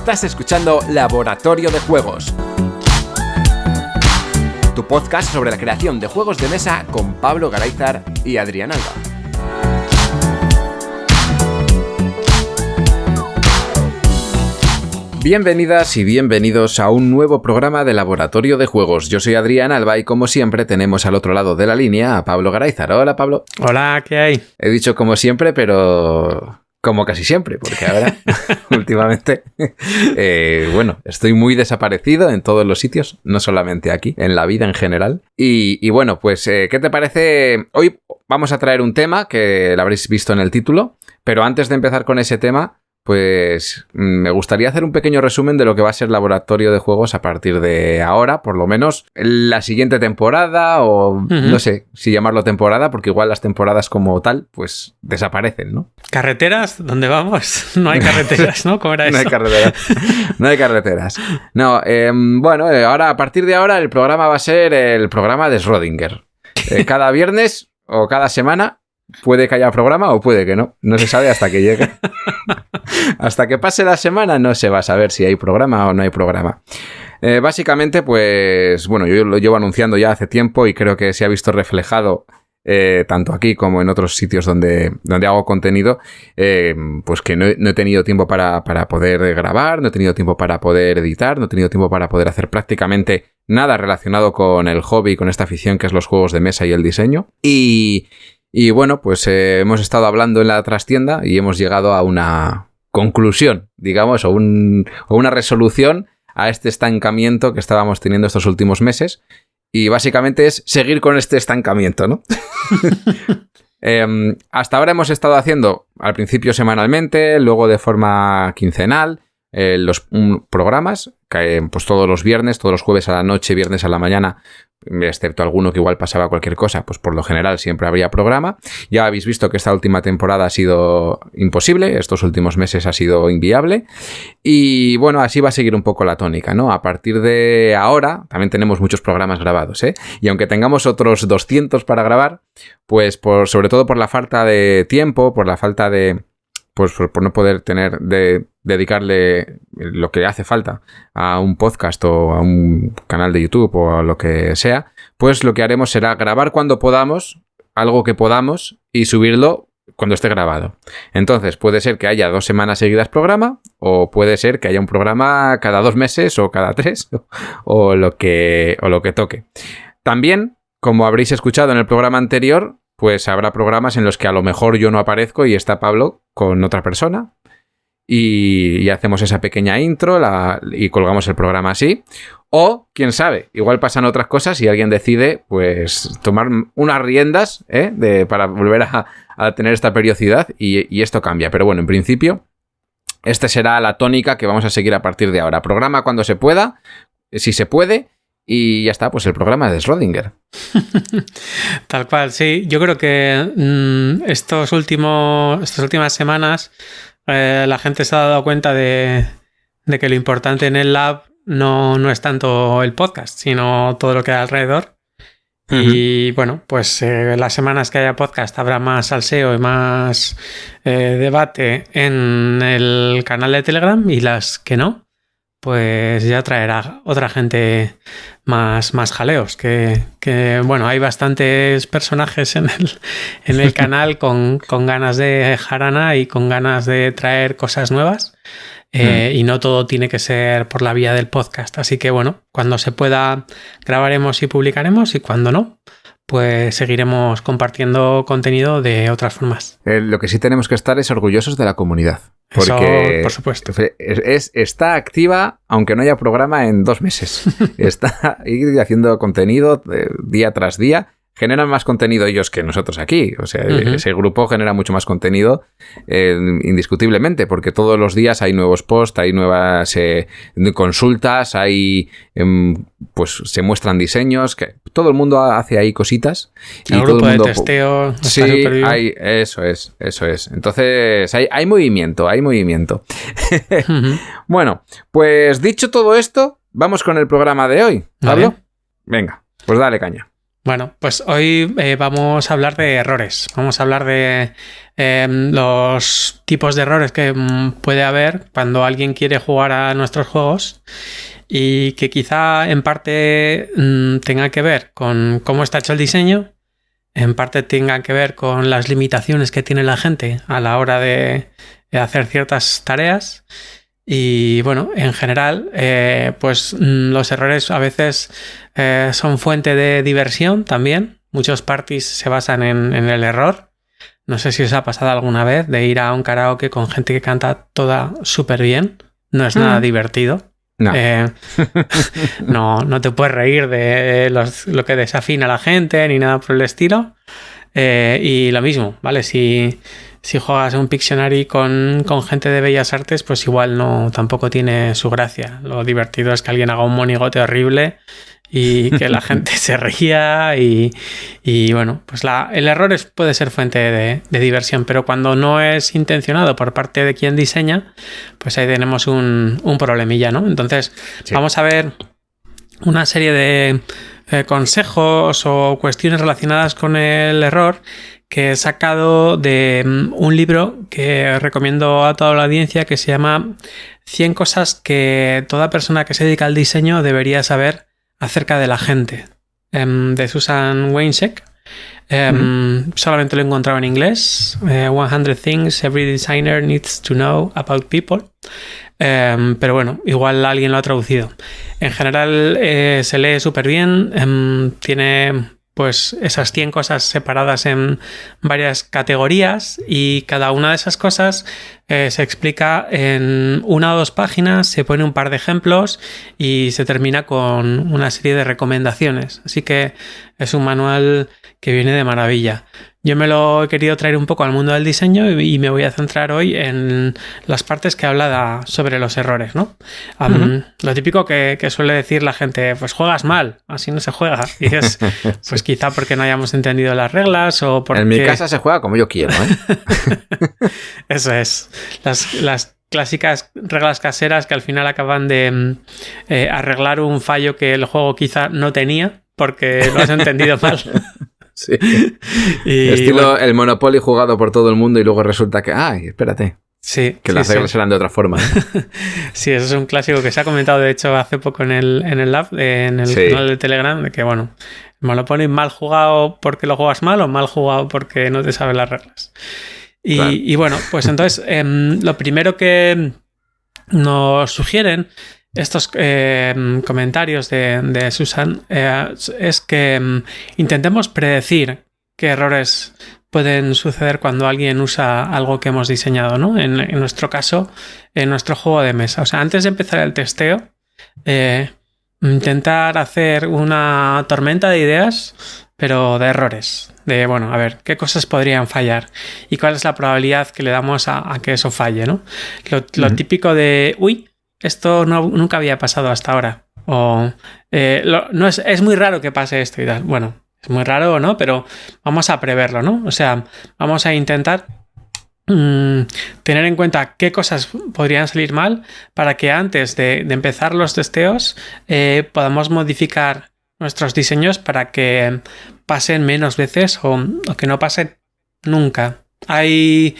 Estás escuchando Laboratorio de Juegos, tu podcast sobre la creación de juegos de mesa con Pablo Garayzar y Adrián Alba. Bienvenidas y bienvenidos a un nuevo programa de Laboratorio de Juegos. Yo soy Adrián Alba y como siempre tenemos al otro lado de la línea a Pablo Garayzar. Hola, Pablo. Hola, ¿qué hay? He dicho como siempre, pero como casi siempre, porque ahora últimamente, estoy muy desaparecido en todos los sitios, no solamente aquí, en la vida en general. Y bueno, pues, ¿qué te parece? Hoy vamos a traer un tema que lo habréis visto en el título, pero antes de empezar con ese tema, pues me gustaría hacer un pequeño resumen de lo que va a ser Laboratorio de Juegos a partir de ahora, por lo menos la siguiente temporada o no sé si llamarlo temporada, porque igual las temporadas como tal pues desaparecen, ¿no? ¿Carreteras? ¿Dónde vamos? No hay carreteras, ¿no? ¿Cómo era eso? No hay carreteras. No hay carreteras. No, ahora, a partir de ahora el programa va a ser el programa de Schrödinger. Cada viernes o cada semana puede que haya programa o puede que no. No se sabe hasta que llegue. Hasta que pase la semana no se va a saber si hay programa o no hay programa. Básicamente, pues, bueno, yo lo llevo anunciando ya hace tiempo y creo que se ha visto reflejado tanto aquí como en otros sitios donde hago contenido, pues que no he tenido tiempo para poder grabar, no he tenido tiempo para poder editar, no he tenido tiempo para poder hacer prácticamente nada relacionado con el hobby, con esta afición que es los juegos de mesa y el diseño. Y bueno, pues hemos estado hablando en la trastienda y hemos llegado a una conclusión, digamos, o una resolución a este estancamiento que estábamos teniendo estos últimos meses. Y básicamente es seguir con este estancamiento, ¿no? Hasta ahora hemos estado haciendo, al principio semanalmente, luego de forma quincenal, los programas, pues todos los viernes, todos los jueves a la noche, viernes a la mañana, excepto alguno que igual pasaba cualquier cosa, pues por lo general siempre habría programa. Ya habéis visto que esta última temporada ha sido imposible, estos últimos meses ha sido inviable y bueno, así va a seguir un poco la tónica, ¿no? A partir de ahora también tenemos muchos programas grabados, y aunque tengamos otros 200 para grabar, pues sobre todo por la falta de tiempo, por la falta de... pues por no poder dedicarle lo que hace falta a un podcast o a un canal de YouTube o a lo que sea, pues lo que haremos será grabar cuando podamos, algo que podamos, y subirlo cuando esté grabado. Entonces puede ser que haya 2 semanas seguidas programa, o puede ser que haya un programa cada 2 meses o cada 3, o lo que toque. También, como habréis escuchado en el programa anterior, pues habrá programas en los que a lo mejor yo no aparezco y está Pablo con otra persona y hacemos esa pequeña intro y colgamos el programa así. O, quién sabe, igual pasan otras cosas y alguien decide pues tomar unas riendas para volver a tener esta periodicidad y esto cambia. Pero bueno, en principio, esta será la tónica que vamos a seguir a partir de ahora. Programa cuando se pueda, si se puede. Y ya está, pues el programa de Schrödinger. Tal cual, sí. Yo creo que estas últimas semanas la gente se ha dado cuenta de que lo importante en el lab no es tanto el podcast, sino todo lo que hay alrededor. Y bueno, pues las semanas que haya podcast habrá más salseo y más debate en el canal de Telegram, y las que no, pues ya traerá otra gente más jaleos, que bueno, hay bastantes personajes en el canal con ganas de jarana y con ganas de traer cosas nuevas, y no todo tiene que ser por la vía del podcast. Así que bueno, cuando se pueda grabaremos y publicaremos, y cuando no, pues seguiremos compartiendo contenido de otras formas. Lo que sí tenemos que estar es orgullosos de la comunidad. Porque eso, por supuesto. Está activa, aunque no haya programa en 2 meses. Está ahí haciendo contenido día tras día. Generan más contenido ellos que nosotros aquí. O sea, ese grupo genera mucho más contenido indiscutiblemente, porque todos los días hay nuevos posts, hay nuevas consultas, hay pues se muestran diseños, que todo el mundo hace ahí cositas. El grupo de testeo. Sí, eso es. Entonces hay movimiento. Bueno, pues dicho todo esto, vamos con el programa de hoy. ¿Pablo? Vale. Venga, pues dale caña. Bueno, pues hoy vamos a hablar de errores. Vamos a hablar de los tipos de errores que puede haber cuando alguien quiere jugar a nuestros juegos y que quizá en parte tenga que ver con cómo está hecho el diseño, en parte tenga que ver con las limitaciones que tiene la gente a la hora de hacer ciertas tareas. Y bueno, en general, pues los errores a veces son fuente de diversión también. Muchos parties se basan en el error. No sé si os ha pasado alguna vez de ir a un karaoke con gente que canta toda súper bien. No es nada divertido. No. No te puedes reír de lo que desafina a la gente ni nada por el estilo. Y lo mismo, ¿vale? Si juegas un Pictionary con gente de bellas artes, pues igual tampoco tiene su gracia. Lo divertido es que alguien haga un monigote horrible y que la gente se ría y bueno, pues el error puede ser fuente de diversión, pero cuando no es intencionado por parte de quien diseña, pues ahí tenemos un problemilla, ¿no? Entonces, sí. Vamos a ver una serie de consejos o cuestiones relacionadas con el error que he sacado de un libro que recomiendo a toda la audiencia que se llama 100 cosas que toda persona que se dedica al diseño debería saber acerca de la gente, de Susan Wojcicki. Solamente lo he encontrado en inglés. 100 things every designer needs to know about people. Pero bueno, igual alguien lo ha traducido. En general se lee súper bien. Tiene pues esas 100 cosas separadas en varias categorías y cada una de esas cosas se explica en 1 o 2 páginas, se pone un par de ejemplos y se termina con una serie de recomendaciones. Así que es un manual que viene de maravilla. Yo me lo he querido traer un poco al mundo del diseño y me voy a centrar hoy en las partes que habla sobre los errores, ¿no? Lo típico que suele decir la gente, pues juegas mal, así no se juega. Y es pues quizá porque no hayamos entendido las reglas o porque... En mi casa se juega como yo quiero, ¿eh? Eso es. Las clásicas reglas caseras que al final acaban de arreglar un fallo que el juego quizá no tenía porque lo has entendido mal. Sí. Estilo bueno, el Monopoly jugado por todo el mundo y luego resulta que, espérate. Sí. Que las reglas eran de otra forma. Sí, eso es un clásico que se ha comentado, de hecho, hace poco en el Lab, en el canal de Telegram, de que, bueno, el Monopoly mal jugado porque lo juegas mal o mal jugado porque no te sabes las reglas. Y bueno, pues entonces, lo primero que nos sugieren estos comentarios de Susan es que intentemos predecir qué errores pueden suceder cuando alguien usa algo que hemos diseñado, ¿no? En nuestro caso, en nuestro juego de mesa. O sea, antes de empezar el testeo, intentar hacer una tormenta de ideas, pero de errores. De, bueno, a ver, ¿qué cosas podrían fallar? ¿Y cuál es la probabilidad que le damos a que eso falle, ¿no? Lo típico de, esto nunca había pasado hasta ahora. O no es muy raro que pase esto y tal. Bueno, es muy raro, ¿no? Pero vamos a preverlo, ¿no? O sea, vamos a intentar tener en cuenta qué cosas podrían salir mal para que antes de empezar los testeos podamos modificar nuestros diseños para que pasen menos veces o que no pasen nunca. Hay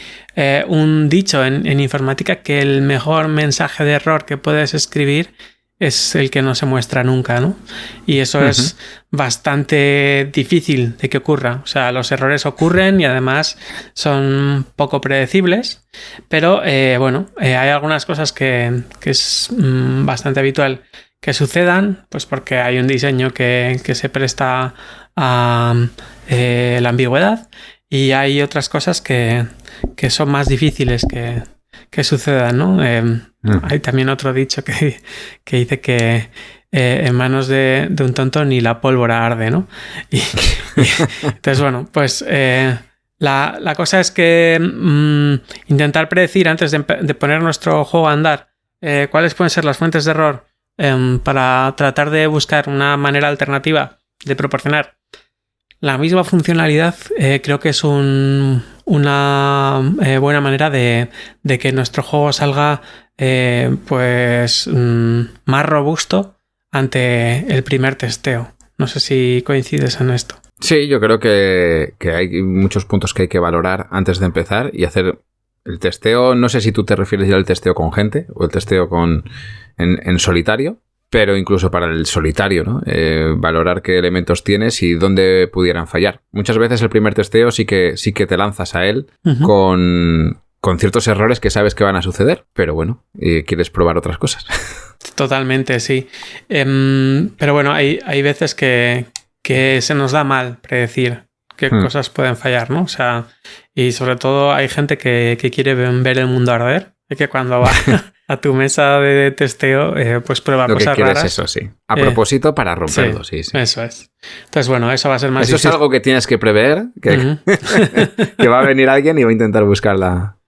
un dicho en informática que el mejor mensaje de error que puedes escribir es el que no se muestra nunca, ¿no? Y eso es bastante difícil de que ocurra. O sea, los errores ocurren y además son poco predecibles, pero bueno, hay algunas cosas que es bastante habitual que sucedan, pues porque hay un diseño que se presta a la ambigüedad. Y hay otras cosas que son más difíciles que sucedan, ¿no? Hay también otro dicho que dice que en manos de un tonto ni la pólvora arde, ¿no? Y entonces, bueno, pues la cosa es que intentar predecir antes de poner nuestro juego a andar cuáles pueden ser las fuentes de error para tratar de buscar una manera alternativa de proporcionar la misma funcionalidad, creo que es una buena manera de que nuestro juego salga pues más robusto ante el primer testeo. No sé si coincides en esto. Sí, yo creo que hay muchos puntos que hay que valorar antes de empezar y hacer el testeo. No sé si tú te refieres ya al testeo con gente o el testeo en solitario, pero incluso para el solitario, ¿no? Valorar qué elementos tienes y dónde pudieran fallar. Muchas veces el primer testeo sí que te lanzas a él con ciertos errores que sabes que van a suceder, pero bueno, quieres probar otras cosas. Totalmente, sí. Pero bueno, hay veces que se nos da mal predecir qué cosas pueden fallar, ¿no? O sea, y sobre todo hay gente que quiere ver el mundo arder y que cuando va a tu mesa de testeo, pues prueba cosas raras. Lo que quieres eso, sí. A propósito, para romperlo, sí. Eso es. Entonces, bueno, eso va a ser más difícil. Eso es algo que tienes que prever, que va a venir alguien y va a intentar buscar la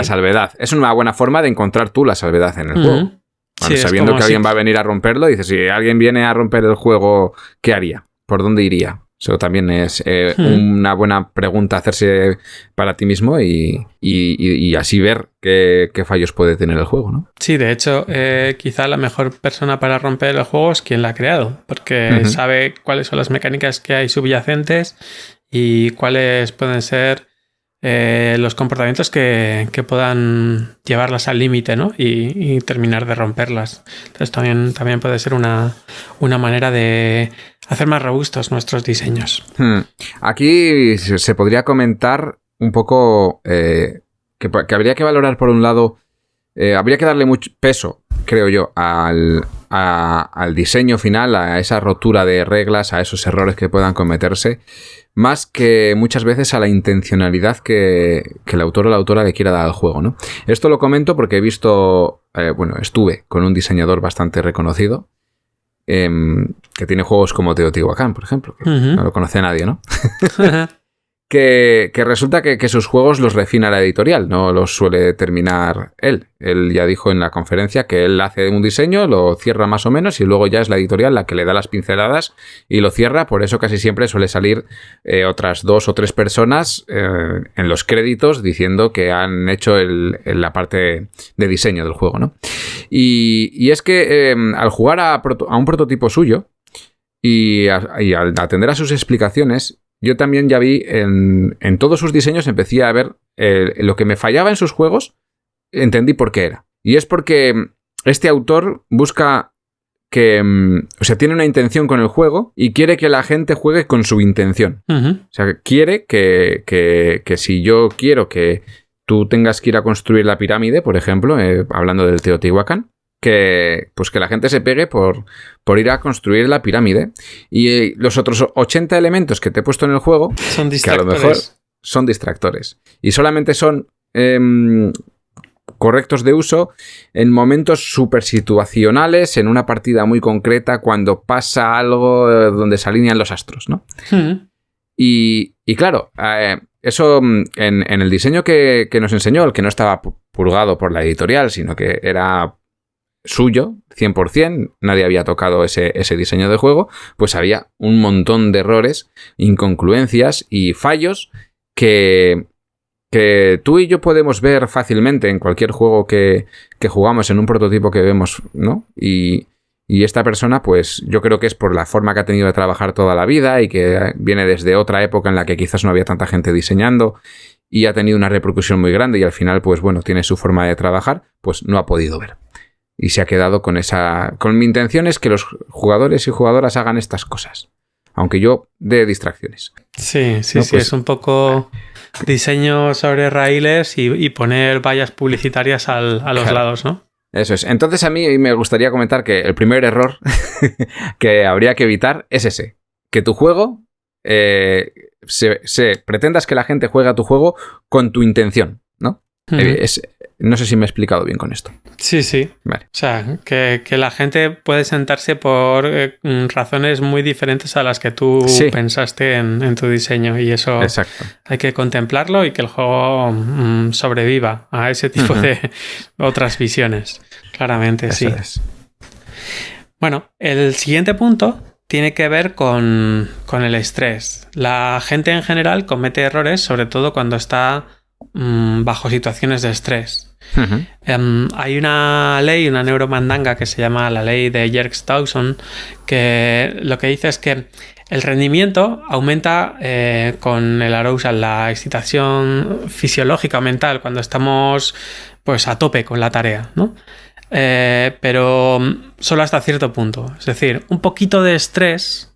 salvedad. Es una buena forma de encontrar tú la salvedad en el juego. Bueno, sabiendo que alguien va a venir a romperlo, dices, si alguien viene a romper el juego, ¿qué haría? ¿Por dónde iría? Eso también es una buena pregunta a hacerse para ti mismo y así ver qué fallos puede tener el juego, ¿no? Sí, de hecho, quizá la mejor persona para romper el juego es quien la ha creado, porque sabe cuáles son las mecánicas que hay subyacentes y cuáles pueden ser los comportamientos que puedan llevarlas al límite, ¿no? Y terminar de romperlas. Entonces también puede ser una manera de hacer más robustos nuestros diseños. Aquí se podría comentar un poco que habría que valorar, por un lado, habría que darle mucho peso, creo yo, al diseño final, a esa rotura de reglas, a esos errores que puedan cometerse, más que muchas veces a la intencionalidad que el autor o la autora le quiera dar al juego, ¿no? Esto lo comento porque he visto, estuve con un diseñador bastante reconocido, que tiene juegos como Teotihuacán, por ejemplo, que no lo conoce nadie, ¿no? Que resulta que sus juegos los refina la editorial, no los suele terminar él. Él ya dijo en la conferencia que él hace un diseño, lo cierra más o menos y luego ya es la editorial la que le da las pinceladas y lo cierra. Por eso casi siempre suele salir otras 2 o 3 personas en los créditos diciendo que han hecho la parte de diseño del juego, ¿no? Y es que al jugar a un prototipo suyo y al atender a sus explicaciones, yo también ya vi en todos sus diseños, empecé a ver lo que me fallaba en sus juegos, entendí por qué era. Y es porque este autor busca tiene una intención con el juego y quiere que la gente juegue con su intención. O sea, quiere que si yo quiero que tú tengas que ir a construir la pirámide, por ejemplo, hablando del Teotihuacán, que la gente se pegue por ir a construir la pirámide. Y los otros 80 elementos que te he puesto en el juego, son que a lo mejor son distractores. Y solamente son correctos de uso en momentos súper situacionales, en una partida muy concreta, cuando pasa algo donde se alinean los astros, ¿no? Y claro, eso en el diseño que nos enseñó, el que no estaba purgado por la editorial, sino que era suyo, 100%, nadie había tocado ese diseño de juego, pues había un montón de errores, incongruencias y fallos que tú y yo podemos ver fácilmente en cualquier juego que jugamos, en un prototipo que vemos, ¿no? Y esta persona, pues yo creo que es por la forma que ha tenido de trabajar toda la vida y que viene desde otra época en la que quizás no había tanta gente diseñando y ha tenido una repercusión muy grande y al final, pues bueno, tiene su forma de trabajar, pues no ha podido ver. Y se ha quedado con mi intención es que los jugadores y jugadoras hagan estas cosas. Aunque yo dé distracciones. Sí, es un poco diseño sobre raíles y poner vallas publicitarias a los lados, ¿no? Eso es. Entonces a mí me gustaría comentar que el primer error que habría que evitar es ese. Que tu juego pretendas que la gente juegue a tu juego con tu intención, ¿no? No sé si me he explicado bien con esto. Sí. Vale. O sea, que la gente puede sentarse por razones muy diferentes a las que tú pensaste en tu diseño y eso Exacto. Hay que contemplarlo y que el juego sobreviva a ese tipo de otras visiones. Claramente, eso sí. Es. Bueno, el siguiente punto tiene que ver con el estrés. La gente en general comete errores, sobre todo cuando está bajo situaciones de estrés. Hay una ley, una neuromandanga que se llama la ley de Yerkes-Dawson, que lo que dice es que el rendimiento aumenta con el arousal, la excitación fisiológica o mental, cuando estamos pues a tope con la tarea, ¿no? Pero solo hasta cierto punto. Es decir, un poquito de estrés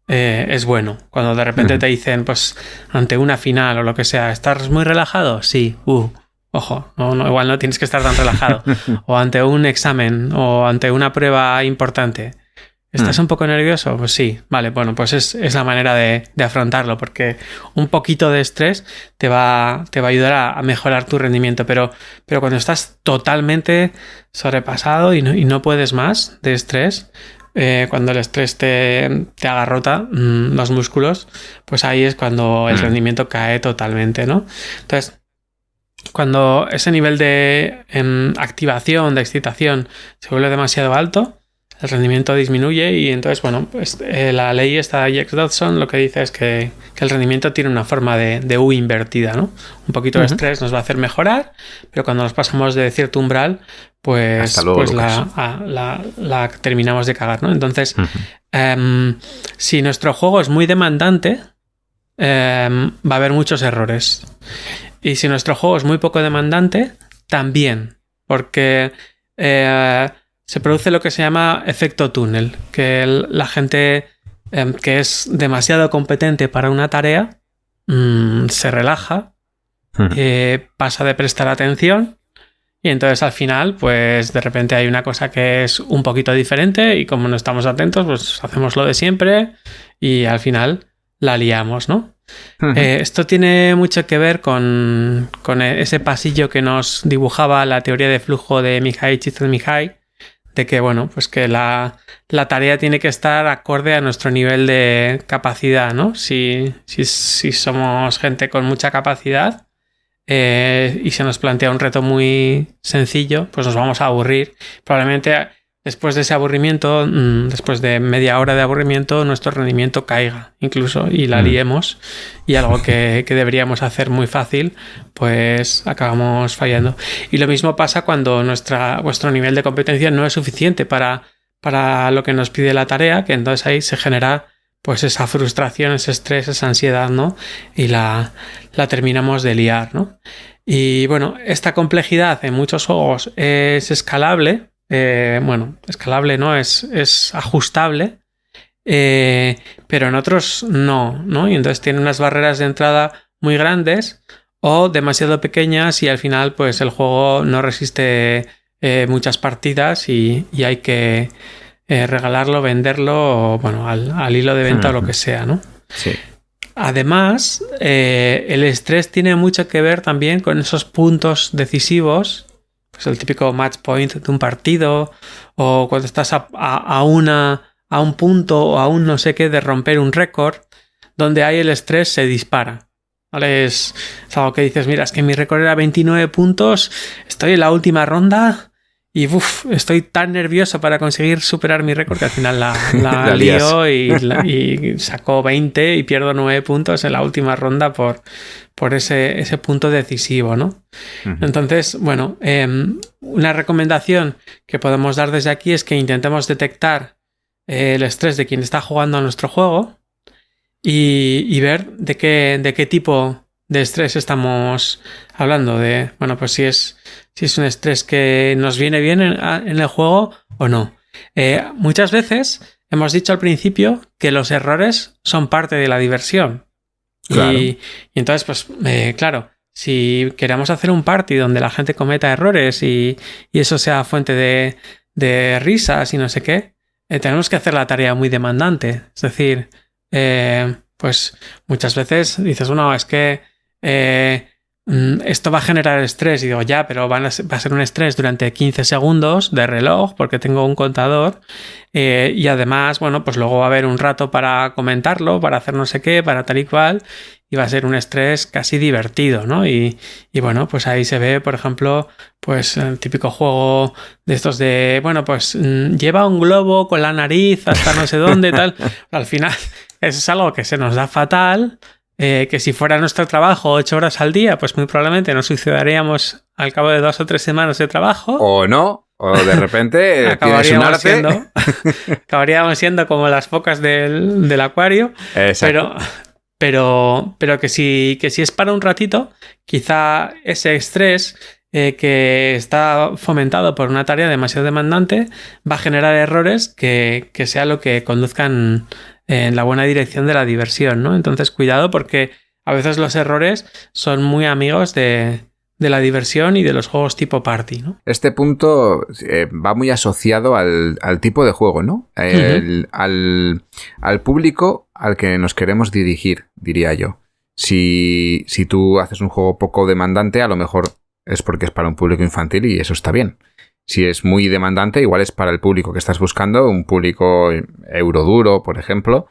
es bueno. Cuando de repente te dicen, pues ante una final o lo que sea, ¿estás muy relajado? Sí. Ojo, no, igual no tienes que estar tan relajado. O ante un examen o ante una prueba importante. ¿Estás un poco nervioso? Pues sí. Vale, bueno, pues es la manera de afrontarlo, porque un poquito de estrés te va a ayudar a mejorar tu rendimiento, pero cuando estás totalmente sobrepasado y no puedes más de estrés, cuando el estrés te agarrota los músculos, pues ahí es cuando el rendimiento cae totalmente, ¿no? Entonces, cuando ese nivel de activación, de excitación, se vuelve demasiado alto, el rendimiento disminuye y entonces, bueno, pues la ley esta de Yerkes-Dawson lo que dice es que el rendimiento tiene una forma de U invertida, ¿no? Un poquito de estrés nos va a hacer mejorar, pero cuando nos pasamos de cierto umbral, pues, luego, pues la terminamos de cagar, ¿no? Entonces, si nuestro juego es muy demandante, va a haber muchos errores. Y si nuestro juego es muy poco demandante, también, porque se produce lo que se llama efecto túnel, que la gente que es demasiado competente para una tarea se relaja, pasa de prestar atención y entonces al final pues de repente hay una cosa que es un poquito diferente y como no estamos atentos pues hacemos lo de siempre y al final la liamos, ¿no? Esto tiene mucho que ver con ese pasillo que nos dibujaba la teoría de flujo de Mihai Csikszentmihalyi, de que, bueno, pues que la tarea tiene que estar acorde a nuestro nivel de capacidad, ¿no? Si somos gente con mucha capacidad y se nos plantea un reto muy sencillo, pues nos vamos a aburrir. Probablemente después de ese aburrimiento, después de media hora de aburrimiento, nuestro rendimiento caiga incluso y la liemos y algo que deberíamos hacer muy fácil, pues acabamos fallando. Y lo mismo pasa cuando vuestro nivel de competencia no es suficiente para lo que nos pide la tarea, que entonces ahí se genera pues esa frustración, ese estrés, esa ansiedad, ¿no? Y la terminamos de liar, ¿no? Y bueno, esta complejidad en muchos juegos es escalable. Escalable no, es ajustable, pero en otros no, y entonces tiene unas barreras de entrada muy grandes o demasiado pequeñas y al final pues el juego no resiste muchas partidas y hay que regalarlo, venderlo o bueno, al hilo de venta o lo que sea, ¿no? Sí. Además, el estrés tiene mucho que ver también con esos puntos decisivos. Pues el típico match point de un partido o cuando estás a un punto o a un no sé qué de romper un récord, donde ahí el estrés se dispara, ¿vale? Es algo que dices, mira, es que mi récord era 29 puntos, estoy en la última ronda y estoy tan nervioso para conseguir superar mi récord que al final la lío y saco 20 y pierdo 9 puntos en la última ronda por ese punto decisivo, ¿no? Entonces, bueno, una recomendación que podemos dar desde aquí es que intentemos detectar el estrés de quien está jugando a nuestro juego y ver de qué tipo de estrés estamos hablando. Bueno, pues si es un estrés que nos viene bien en el juego o no. Muchas veces hemos dicho al principio que los errores son parte de la diversión. Claro. Y entonces, pues, claro, si queremos hacer un party donde la gente cometa errores y eso sea fuente de risas y no sé qué, tenemos que hacer la tarea muy demandante. Es decir, pues muchas veces dices, bueno, es que esto va a generar estrés. Y digo, ya, pero va a ser un estrés durante 15 segundos de reloj porque tengo un contador. Y además, bueno, pues luego va a haber un rato para comentarlo, para hacer no sé qué, para tal y cual. Y va a ser un estrés casi divertido, ¿no? Y bueno, pues ahí se ve, por ejemplo, pues el típico juego de estos de, bueno, pues lleva un globo con la nariz hasta no sé dónde, tal. Al final, eso es algo que se nos da fatal. que si fuera nuestro trabajo 8 horas al día, pues muy probablemente nos suicidaríamos al cabo de 2 o 3 semanas de trabajo. O no, o de repente tienes un arte. Acabaríamos siendo como las focas del acuario. Exacto. Pero que si es para un ratito, quizá ese estrés que está fomentado por una tarea demasiado demandante va a generar errores que sea lo que conduzcan en la buena dirección de la diversión, ¿no? Entonces, cuidado, porque a veces los errores son muy amigos de la diversión y de los juegos tipo party, ¿no? Este punto va muy asociado al tipo de juego, ¿no? Al público al que nos queremos dirigir, diría yo. Si tú haces un juego poco demandante, a lo mejor es porque es para un público infantil y eso está bien. Si es muy demandante, igual es para el público que estás buscando, un público euroduro, por ejemplo,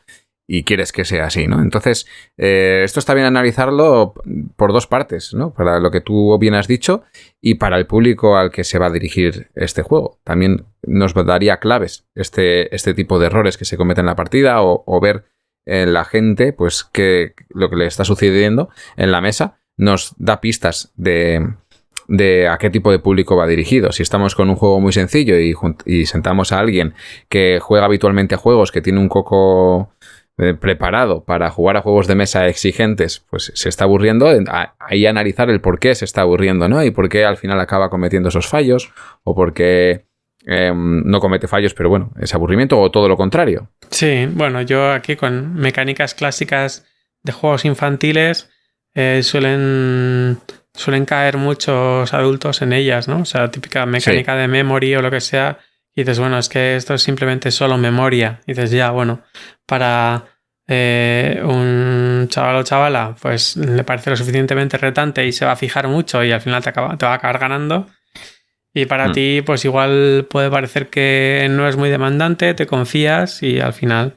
y quieres que sea así, ¿no? Entonces, esto está bien analizarlo por dos partes, ¿no? Para lo que tú bien has dicho y para el público al que se va a dirigir este juego. También nos daría claves este tipo de errores que se cometen en la partida o ver en la gente, pues, que lo que le está sucediendo en la mesa nos da pistas de a qué tipo de público va dirigido. Si estamos con un juego muy sencillo y sentamos a alguien que juega habitualmente a juegos, que tiene un coco preparado para jugar a juegos de mesa exigentes, pues se está aburriendo, ahí analizar el por qué se está aburriendo, ¿no? Y por qué al final acaba cometiendo esos fallos, o por qué no comete fallos, pero bueno, es aburrimiento, o todo lo contrario. Sí, bueno, yo aquí con mecánicas clásicas de juegos infantiles suelen caer muchos adultos en ellas, ¿no? O sea, típica mecánica de memory o lo que sea. Y dices, bueno, es que esto es simplemente solo memoria. Y dices, ya, bueno, para un chaval o chavala, pues le parece lo suficientemente retante y se va a fijar mucho y al final te va a acabar ganando. Y para ti, pues igual puede parecer que no es muy demandante, te confías y al final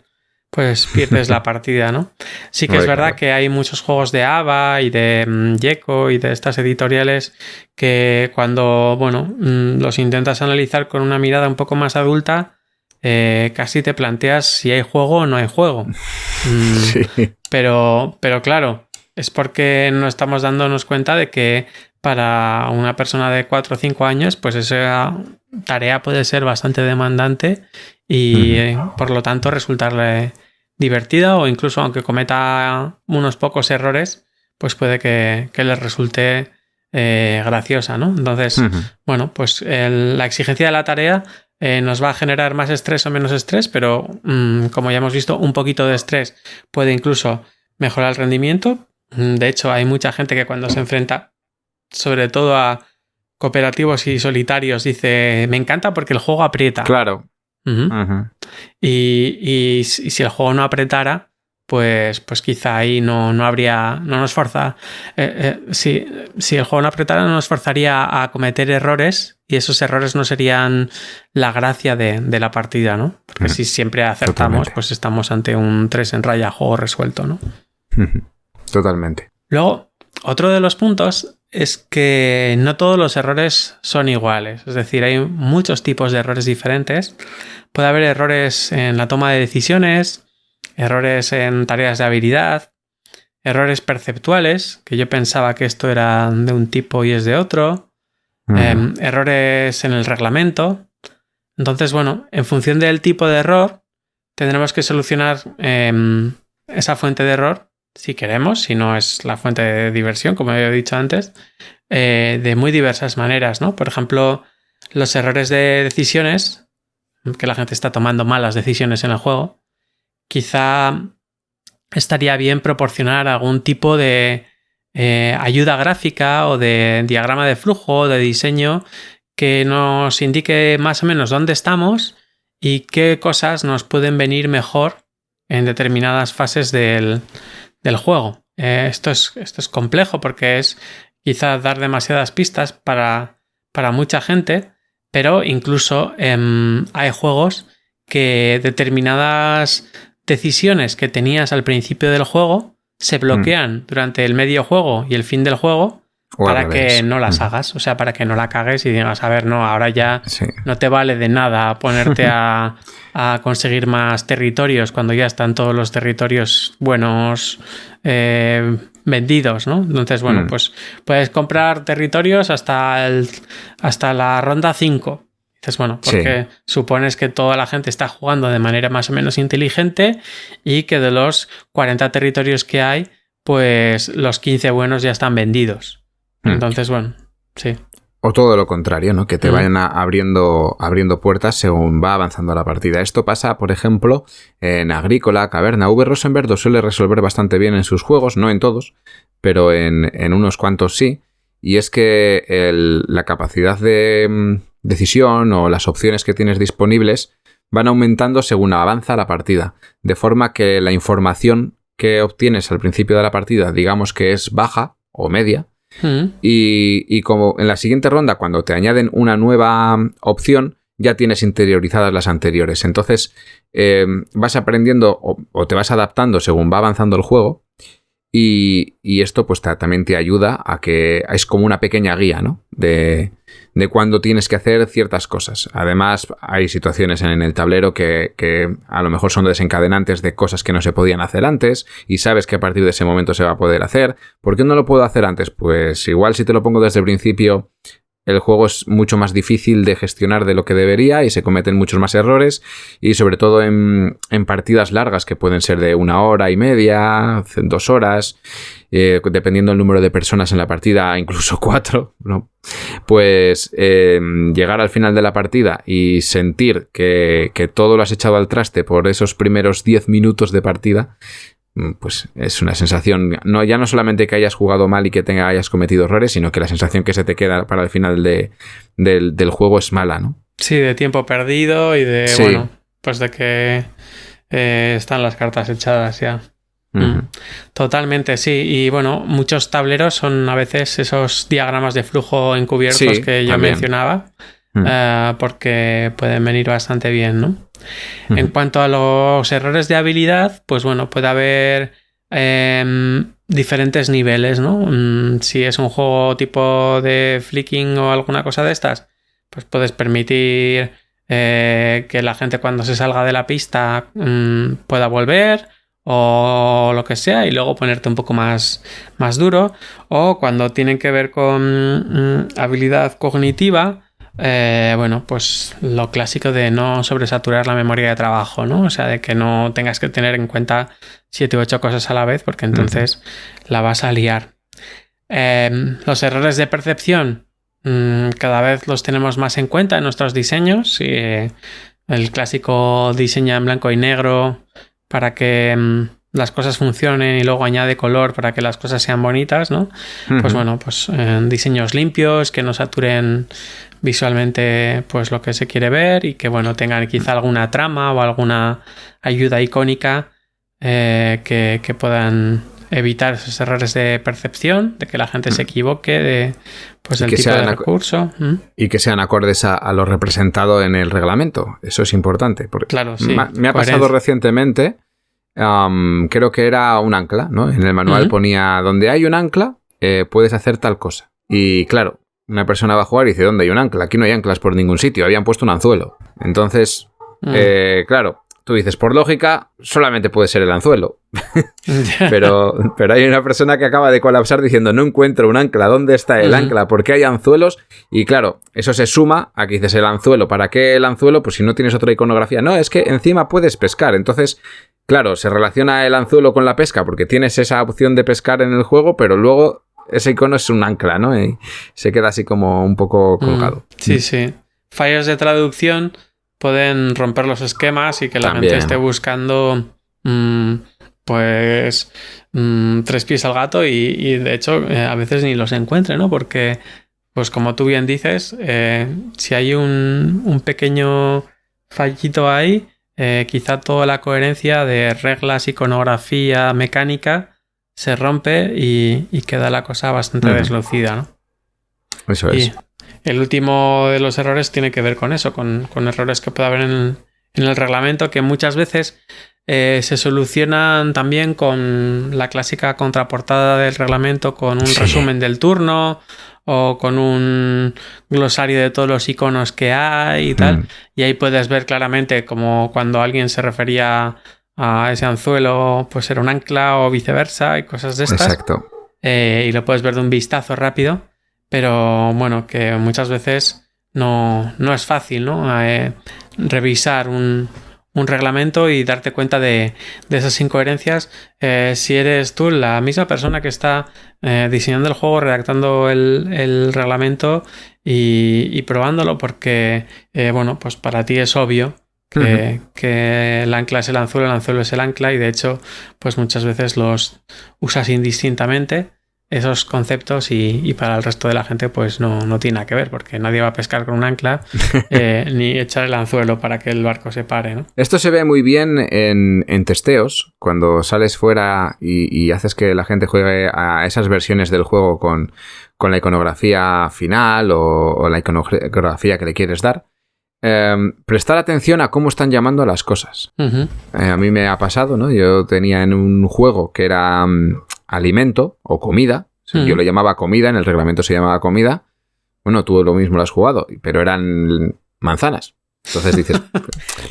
pues pierdes la partida, ¿no? Sí que es verdad que hay muchos juegos de ABA y de Gecko y de estas editoriales que cuando, bueno, los intentas analizar con una mirada un poco más adulta, casi te planteas si hay juego o no hay juego. Sí. Pero claro, es porque no estamos dándonos cuenta de que para una persona de 4 o 5 años, pues esa tarea puede ser bastante demandante y por lo tanto resultarle divertida, o incluso aunque cometa unos pocos errores, pues puede que les resulte graciosa, ¿no? Entonces, bueno, pues la exigencia de la tarea nos va a generar más estrés o menos estrés, pero como ya hemos visto, un poquito de estrés puede incluso mejorar el rendimiento. De hecho, hay mucha gente que cuando se enfrenta sobre todo a cooperativos y solitarios dice, me encanta porque el juego aprieta. Claro. Y si el juego no apretara, pues quizá ahí no nos forza. Si el juego no apretara, no nos forzaría a cometer errores y esos errores no serían la gracia de la partida, ¿no? Porque si siempre acertamos, totalmente, pues estamos ante un 3 en raya, juego resuelto, ¿no? Totalmente. Luego, otro de los puntos es que no todos los errores son iguales. Es decir, hay muchos tipos de errores diferentes. Puede haber errores en la toma de decisiones, errores en tareas de habilidad, errores perceptuales, que yo pensaba que esto era de un tipo y es de otro, errores en el reglamento. Entonces, bueno, en función del tipo de error, tendremos que solucionar esa fuente de error, si queremos, si no es la fuente de diversión, como he dicho antes, de muy diversas maneras, ¿no? Por ejemplo, los errores de decisiones, que la gente está tomando malas decisiones en el juego, quizá estaría bien proporcionar algún tipo de ayuda gráfica o de diagrama de flujo o de diseño que nos indique más o menos dónde estamos y qué cosas nos pueden venir mejor en determinadas fases del juego. Esto es complejo porque es quizás dar demasiadas pistas para mucha gente, pero incluso hay juegos que determinadas decisiones que tenías al principio del juego se bloquean durante el medio juego y el fin del juego para que no las hagas, o sea, para que no la cagues y digas, a ver, no, ahora ya no te vale de nada ponerte a conseguir más territorios cuando ya están todos los territorios buenos vendidos, ¿no? Entonces, bueno, pues puedes comprar territorios hasta la ronda 5. Dices, bueno, porque supones que toda la gente está jugando de manera más o menos inteligente y que de los 40 territorios que hay, pues los 15 buenos ya están vendidos. Entonces, bueno, sí. O todo lo contrario, ¿no? Que te vayan abriendo puertas según va avanzando la partida. Esto pasa, por ejemplo, en Agrícola, Caverna. V. Rosenberg lo suele resolver bastante bien en sus juegos, no en todos, pero en unos cuantos sí. Y es que la capacidad de decisión o las opciones que tienes disponibles van aumentando según avanza la partida. De forma que la información que obtienes al principio de la partida, digamos que es baja o media, y como en la siguiente ronda, cuando te añaden una nueva opción, ya tienes interiorizadas las anteriores. Entonces vas aprendiendo o te vas adaptando según va avanzando el juego, y esto pues también te ayuda a que es como una pequeña guía, ¿no? de cuándo tienes que hacer ciertas cosas. Además, hay situaciones en el tablero que a lo mejor son desencadenantes de cosas que no se podían hacer antes y sabes que a partir de ese momento se va a poder hacer. ¿Por qué no lo puedo hacer antes? Pues igual si te lo pongo desde el principio, el juego es mucho más difícil de gestionar de lo que debería y se cometen muchos más errores, y sobre todo en partidas largas que pueden ser de 1 hora y media, 2 horas, dependiendo del número de personas en la partida, incluso 4, ¿no? Pues llegar al final de la partida y sentir que todo lo has echado al traste por esos primeros 10 minutos de partida, pues es una sensación, ya no solamente que hayas jugado mal y que hayas cometido errores, sino que la sensación que se te queda para el final del juego es mala, ¿no? Sí, de tiempo perdido y de, bueno, pues de que están las cartas echadas ya. Totalmente, sí. Y bueno, muchos tableros son a veces esos diagramas de flujo encubiertos que yo mencionaba, porque pueden venir bastante bien, ¿no? En cuanto a los errores de habilidad, pues bueno, puede haber diferentes niveles, ¿no? Si es un juego tipo de flicking o alguna cosa de estas, pues puedes permitir que la gente cuando se salga de la pista pueda volver o lo que sea, y luego ponerte un poco más duro. O cuando tienen que ver con habilidad cognitiva, bueno, pues lo clásico de no sobresaturar la memoria de trabajo, ¿no? O sea, de que no tengas que tener en cuenta 7 u 8 cosas a la vez, porque entonces la vas a liar. Los errores de percepción cada vez los tenemos más en cuenta en nuestros diseños. El clásico diseña en blanco y negro para que las cosas funcionen y luego añade color para que las cosas sean bonitas, ¿no? Pues bueno, pues diseños limpios que no saturen visualmente pues lo que se quiere ver y que bueno tengan quizá alguna trama o alguna ayuda icónica que puedan evitar esos errores de percepción, de que la gente se equivoque del tipo de recurso. Y que sean acordes a lo representado en el reglamento. Eso es importante. Porque claro, sí. Me ha pasado recientemente, creo que era un ancla, ¿no? En el manual ponía, donde hay un ancla, puedes hacer tal cosa. Y claro, una persona va a jugar y dice, ¿dónde hay un ancla? Aquí no hay anclas por ningún sitio, habían puesto un anzuelo. Entonces, claro, tú dices, por lógica, solamente puede ser el anzuelo. pero hay una persona que acaba de colapsar diciendo, no encuentro un ancla, ¿dónde está el ancla? ¿Por qué hay anzuelos? Y claro, eso se suma a que dices el anzuelo. ¿Para qué el anzuelo? Pues si no tienes otra iconografía. No, es que encima puedes pescar. Entonces, claro, se relaciona el anzuelo con la pesca porque tienes esa opción de pescar en el juego, pero luego ese icono es un ancla, ¿no? Y se queda así como un poco colgado. Sí, sí. Fallos de traducción pueden romper los esquemas y que la gente esté buscando pues 3 pies al gato y de hecho a veces ni los encuentre, ¿no? Porque pues como tú bien dices, si hay un pequeño fallito ahí, quizá toda la coherencia de reglas, iconografía, mecánica se rompe y queda la cosa bastante deslucida, ¿no? Eso es. Y el último de los errores tiene que ver con eso, con errores que puede haber en el reglamento, que muchas veces se solucionan también con la clásica contraportada del reglamento, con un resumen del turno o con un glosario de todos los iconos que hay y tal. Y ahí puedes ver claramente como cuando alguien se refería a ese anzuelo, pues era un ancla o viceversa y cosas de estas. Exacto. Y lo puedes ver de un vistazo rápido, pero bueno, que muchas veces no es fácil, ¿no? Revisar un reglamento y darte cuenta de esas incoherencias si eres tú la misma persona que está diseñando el juego, redactando el reglamento y probándolo, porque bueno, pues para ti es obvio que el ancla es el anzuelo es el ancla, y de hecho pues muchas veces los usas indistintamente esos conceptos, y para el resto de la gente pues no tiene nada que ver, porque nadie va a pescar con un ancla ni echar el anzuelo para que el barco se pare, ¿no? Esto se ve muy bien en testeos, cuando sales fuera y haces que la gente juegue a esas versiones del juego con la iconografía final o la iconografía que le quieres dar. Prestar atención a cómo están llamando a las cosas. A mí me ha pasado, ¿no? Yo tenía en un juego que era alimento o comida. Yo lo llamaba comida, en el reglamento se llamaba comida. Bueno, tú lo mismo lo has jugado, pero eran manzanas. Entonces dices...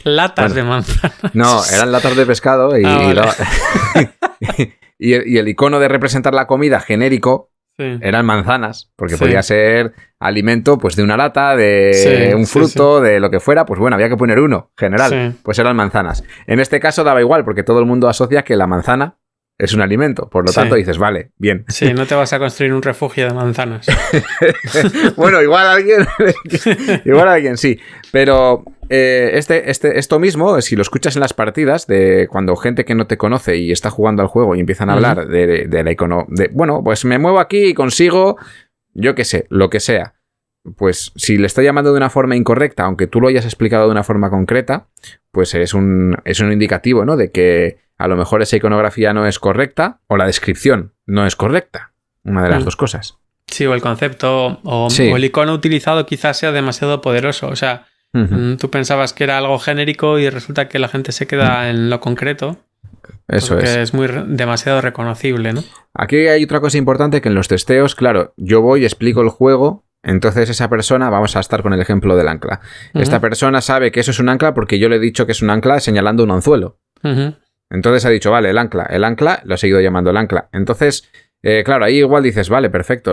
latas de manzanas. No, eran latas de pescado y, vale. y el icono de representar la comida genérico eran manzanas, porque podía ser alimento pues de una lata, de un fruto, de lo que fuera. Pues bueno, había que poner uno general, pues eran manzanas. En este caso daba igual, porque todo el mundo asocia que la manzana es un alimento, por lo tanto dices, vale, bien. Sí, no te vas a construir un refugio de manzanas. Bueno, igual alguien sí, pero esto mismo, si lo escuchas en las partidas, de cuando gente que no te conoce y está jugando al juego y empiezan a hablar de la icono, bueno, pues me muevo aquí y consigo, yo qué sé, lo que sea. Pues si le estoy llamando de una forma incorrecta, aunque tú lo hayas explicado de una forma concreta, pues es un indicativo, ¿no? De que a lo mejor esa iconografía no es correcta o la descripción no es correcta. Una de las dos cosas. Sí, o el concepto o el icono utilizado quizás sea demasiado poderoso. O sea, tú pensabas que era algo genérico y resulta que la gente se queda en lo concreto. Eso es demasiado reconocible, ¿no? Aquí hay otra cosa importante, que en los testeos, claro, yo voy y explico el juego. Entonces esa persona, vamos a estar con el ejemplo del ancla. Esta persona sabe que eso es un ancla porque yo le he dicho que es un ancla señalando un anzuelo. Entonces ha dicho, vale, el ancla, lo ha seguido llamando el ancla. Entonces, claro, ahí igual dices, vale, perfecto,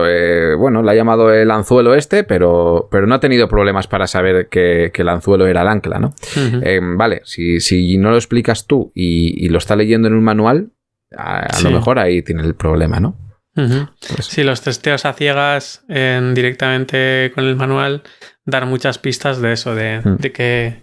bueno, le ha llamado el anzuelo pero no ha tenido problemas para saber que el anzuelo era el ancla, ¿no? Vale, si no lo explicas tú y lo está leyendo en un manual, a lo mejor ahí tiene el problema, ¿no? Sí, los testeos a ciegas directamente con el manual dan muchas pistas de eso, de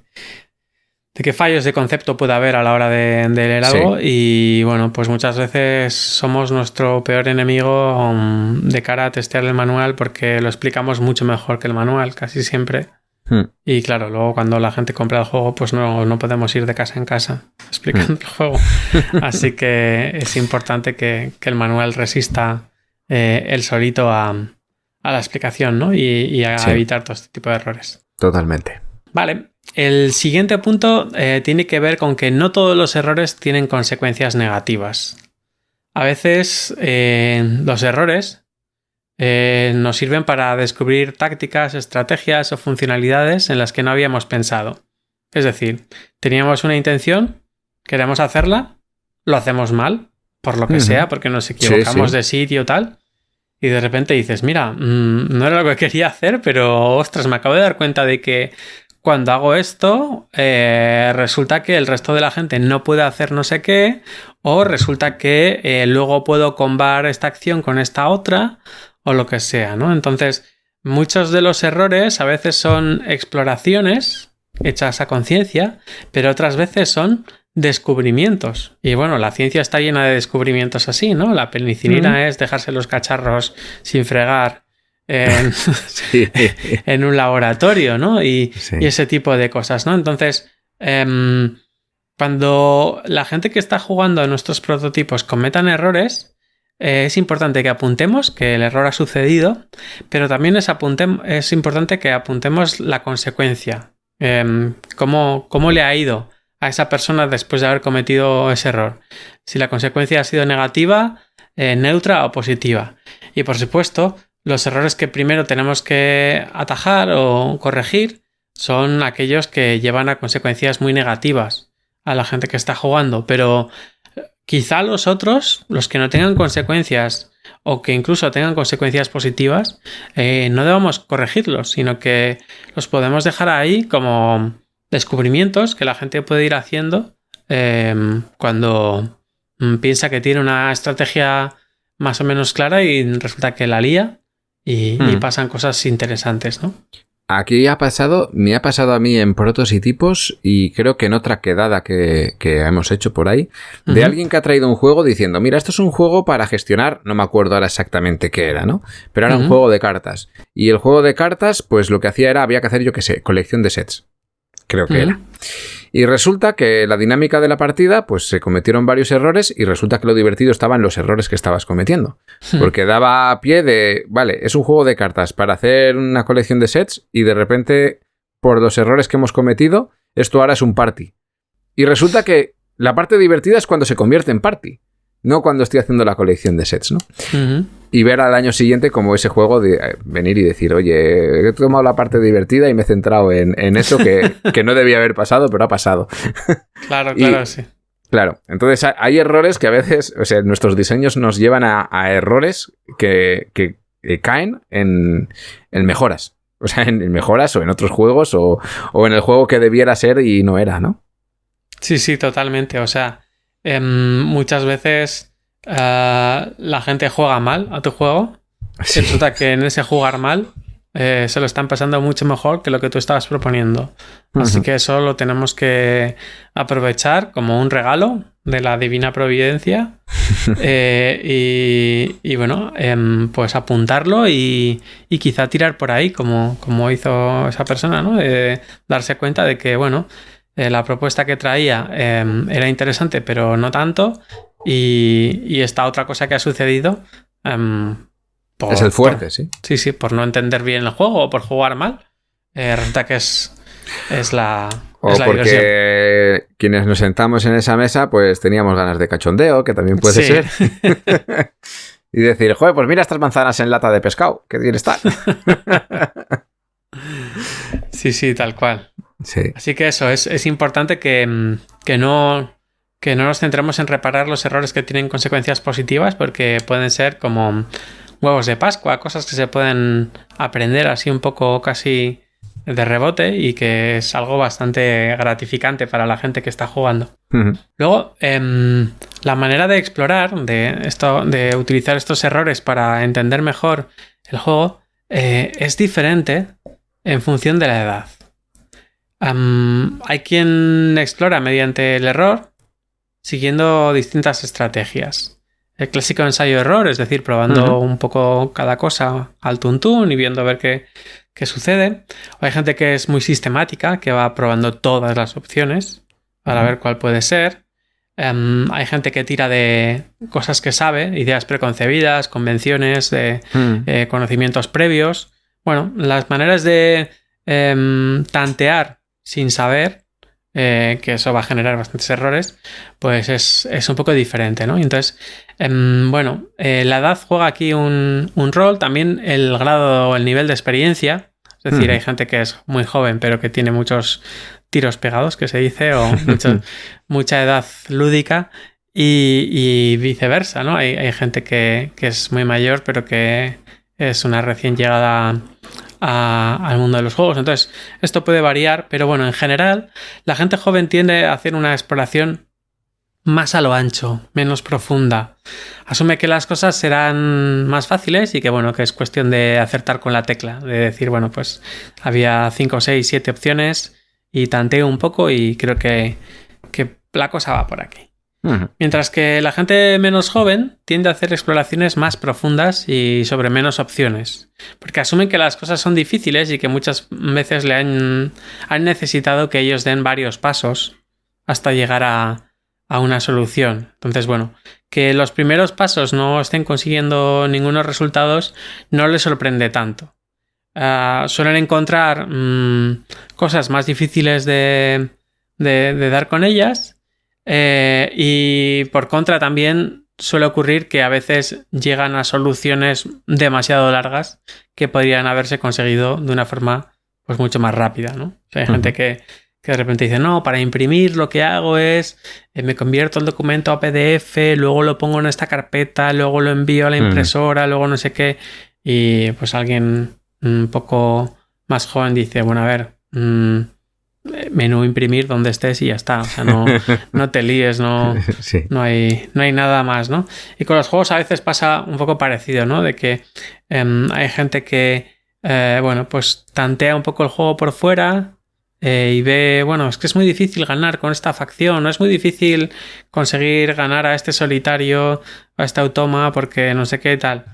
qué fallos de concepto puede haber a la hora de leer algo. Y bueno, pues muchas veces somos nuestro peor enemigo de cara a testear el manual, porque lo explicamos mucho mejor que el manual, casi siempre. Y claro, luego cuando la gente compra el juego, pues no podemos ir de casa en casa explicando el juego. Así que es importante que el manual resista el solito a la explicación, ¿no? Y a evitar todo este tipo de errores. Errores. Vale. El siguiente punto tiene que ver con que no todos los errores tienen consecuencias negativas. A veces los errores nos sirven para descubrir tácticas, estrategias o funcionalidades en las que no habíamos pensado. Es decir, teníamos una intención, queremos hacerla, lo hacemos mal, por lo que sea, porque nos equivocamos de sitio tal, y de repente dices, mira, no era lo que quería hacer, pero ostras, me acabo de dar cuenta de que cuando hago esto, resulta que el resto de la gente no puede hacer no sé qué, o resulta que luego puedo combar esta acción con esta otra, o lo que sea, ¿no? Entonces, muchos de los errores a veces son exploraciones hechas a conciencia, pero otras veces son descubrimientos. Y bueno, la ciencia está llena de descubrimientos así, ¿no? La penicilina es dejarse los cacharros sin fregar en un laboratorio, ¿no? Y ese tipo de cosas, ¿no? Entonces, cuando la gente que está jugando a nuestros prototipos cometan errores, es importante que apuntemos que el error ha sucedido, pero también es importante que apuntemos la consecuencia. ¿Cómo le ha ido a esa persona después de haber cometido ese error. Si la consecuencia ha sido negativa, neutra o positiva. Y por supuesto, los errores que primero tenemos que atajar o corregir son aquellos que llevan a consecuencias muy negativas a la gente que está jugando. Pero quizá los otros, los que no tengan consecuencias o que incluso tengan consecuencias positivas, no debamos corregirlos, sino que los podemos dejar ahí como descubrimientos que la gente puede ir haciendo cuando piensa que tiene una estrategia más o menos clara y resulta que la lía y pasan cosas interesantes, ¿no? Aquí me ha pasado a mí en protos y tipos y creo que en otra quedada que hemos hecho por ahí, de alguien que ha traído un juego diciendo, mira, esto es un juego para gestionar, no me acuerdo ahora exactamente qué era, ¿no? Pero era un juego de cartas. Y el juego de cartas, pues lo que hacía era, había que hacer, yo qué sé, colección de sets. Creo que era. Y resulta que la dinámica de la partida, pues se cometieron varios errores y resulta que lo divertido estaba en los errores que estabas cometiendo. Porque daba pie de, vale, es un juego de cartas para hacer una colección de sets y de repente, por los errores que hemos cometido, esto ahora es un party. Y resulta que la parte divertida es cuando se convierte en party, no cuando estoy haciendo la colección de sets, ¿no? Y ver al año siguiente como ese juego de venir y decir, oye, he tomado la parte divertida y me he centrado en eso que no debía haber pasado, pero ha pasado. Claro, sí. Claro, entonces hay errores que a veces, o sea, nuestros diseños nos llevan a errores que caen en mejoras. O sea, en mejoras o en otros juegos o en el juego que debiera ser y no era, ¿no? Sí, totalmente. O sea, muchas veces la gente juega mal a tu juego. Sí. Resulta que en ese jugar mal se lo están pasando mucho mejor que lo que tú estabas proponiendo. Así que eso lo tenemos que aprovechar como un regalo de la divina providencia y bueno, pues apuntarlo y quizá tirar por ahí como hizo esa persona, ¿no? Darse cuenta de que, bueno, la propuesta que traía era interesante, pero no tanto. Y esta otra cosa que ha sucedido es el fuerte, sí. Sí, por no entender bien el juego o por jugar mal. Resulta que es la o es la porque diversión. Quienes nos sentamos en esa mesa pues teníamos ganas de cachondeo, que también puede ser. Y decir, joder, pues mira estas manzanas en lata de pescado, qué bien están. Sí, tal cual. Sí. Así que eso, es importante que no nos centremos en reparar los errores que tienen consecuencias positivas, porque pueden ser como huevos de Pascua, cosas que se pueden aprender así un poco casi de rebote y que es algo bastante gratificante para la gente que está jugando. Luego, la manera de explorar, de utilizar estos errores para entender mejor el juego, es diferente en función de la edad. Hay quien explora mediante el error, siguiendo distintas estrategias. El clásico ensayo-error, es decir, probando un poco cada cosa al tuntún y viendo a ver qué sucede. O hay gente que es muy sistemática, que va probando todas las opciones para ver cuál puede ser. Hay gente que tira de cosas que sabe, ideas preconcebidas, convenciones, de conocimientos previos. Bueno, las maneras de tantear sin saber, que eso va a generar bastantes errores, pues es un poco diferente, ¿no? Entonces, la edad juega aquí un rol, también el grado o el nivel de experiencia. Es decir, hay gente que es muy joven pero que tiene muchos tiros pegados, que se dice, o mucha edad lúdica y viceversa, ¿no? Hay gente que es muy mayor pero que es una recién llegada al mundo de los juegos. Entonces, esto puede variar, pero bueno, en general, la gente joven tiende a hacer una exploración más a lo ancho, menos profunda. Asume que las cosas serán más fáciles y que, bueno, que es cuestión de acertar con la tecla, de decir, bueno, pues había 5, 6, 7 opciones y tanteo un poco y creo que la cosa va por aquí. Mientras que la gente menos joven tiende a hacer exploraciones más profundas y sobre menos opciones, porque asumen que las cosas son difíciles y que muchas veces han necesitado que ellos den varios pasos hasta llegar a una solución. Entonces, bueno, que los primeros pasos no estén consiguiendo ningunos resultados no les sorprende tanto. Suelen encontrar cosas más difíciles de de dar con ellas. Y por contra también suele ocurrir que a veces llegan a soluciones demasiado largas que podrían haberse conseguido de una forma pues mucho más rápida, ¿no? O sea, hay gente que de repente dice, no, para imprimir lo que hago es, me convierto el documento a PDF, luego lo pongo en esta carpeta, luego lo envío a la impresora, luego no sé qué. Y pues alguien un poco más joven dice, bueno, a ver, menú imprimir donde estés y ya está. O sea, no te líes, sí. no hay nada más, ¿no? Y con los juegos a veces pasa un poco parecido, ¿no? De que hay gente que, bueno, pues tantea un poco el juego por fuera y ve, bueno, es que es muy difícil ganar con esta facción, no es muy difícil conseguir ganar a este solitario, a este automa, porque no sé qué y tal.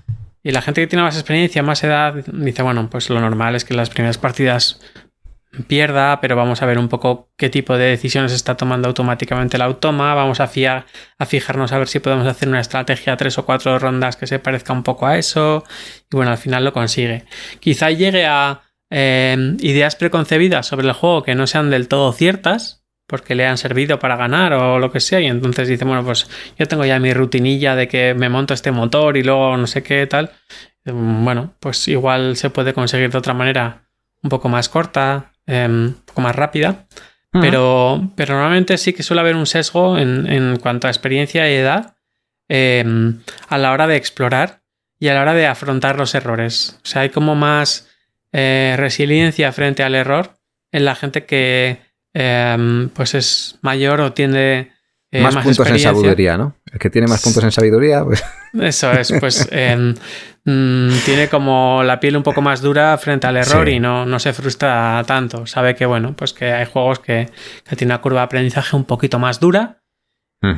Y la gente que tiene más experiencia, más edad, dice, bueno, pues lo normal es que las primeras partidas pierda, pero vamos a ver un poco qué tipo de decisiones está tomando automáticamente el automa, vamos a fijarnos a ver si podemos hacer una estrategia 3 o 4 rondas que se parezca un poco a eso, y bueno, al final lo consigue. Quizá llegue a ideas preconcebidas sobre el juego que no sean del todo ciertas, porque le han servido para ganar o lo que sea, y entonces dice, bueno, pues yo tengo ya mi rutinilla de que me monto este motor y luego no sé qué tal. Bueno, pues igual se puede conseguir de otra manera un poco más corta, un poco más rápida, pero normalmente sí que suele haber un sesgo en cuanto a experiencia y edad a la hora de explorar y a la hora de afrontar los errores. O sea, hay como más resiliencia frente al error en la gente que pues es mayor o tiene más puntos en sabiduría, ¿no? El que tiene más puntos en sabiduría, pues... Eso es, pues tiene como la piel un poco más dura frente al error y no se frustra tanto. Sabe que, bueno, pues que hay juegos que tienen una curva de aprendizaje un poquito más dura,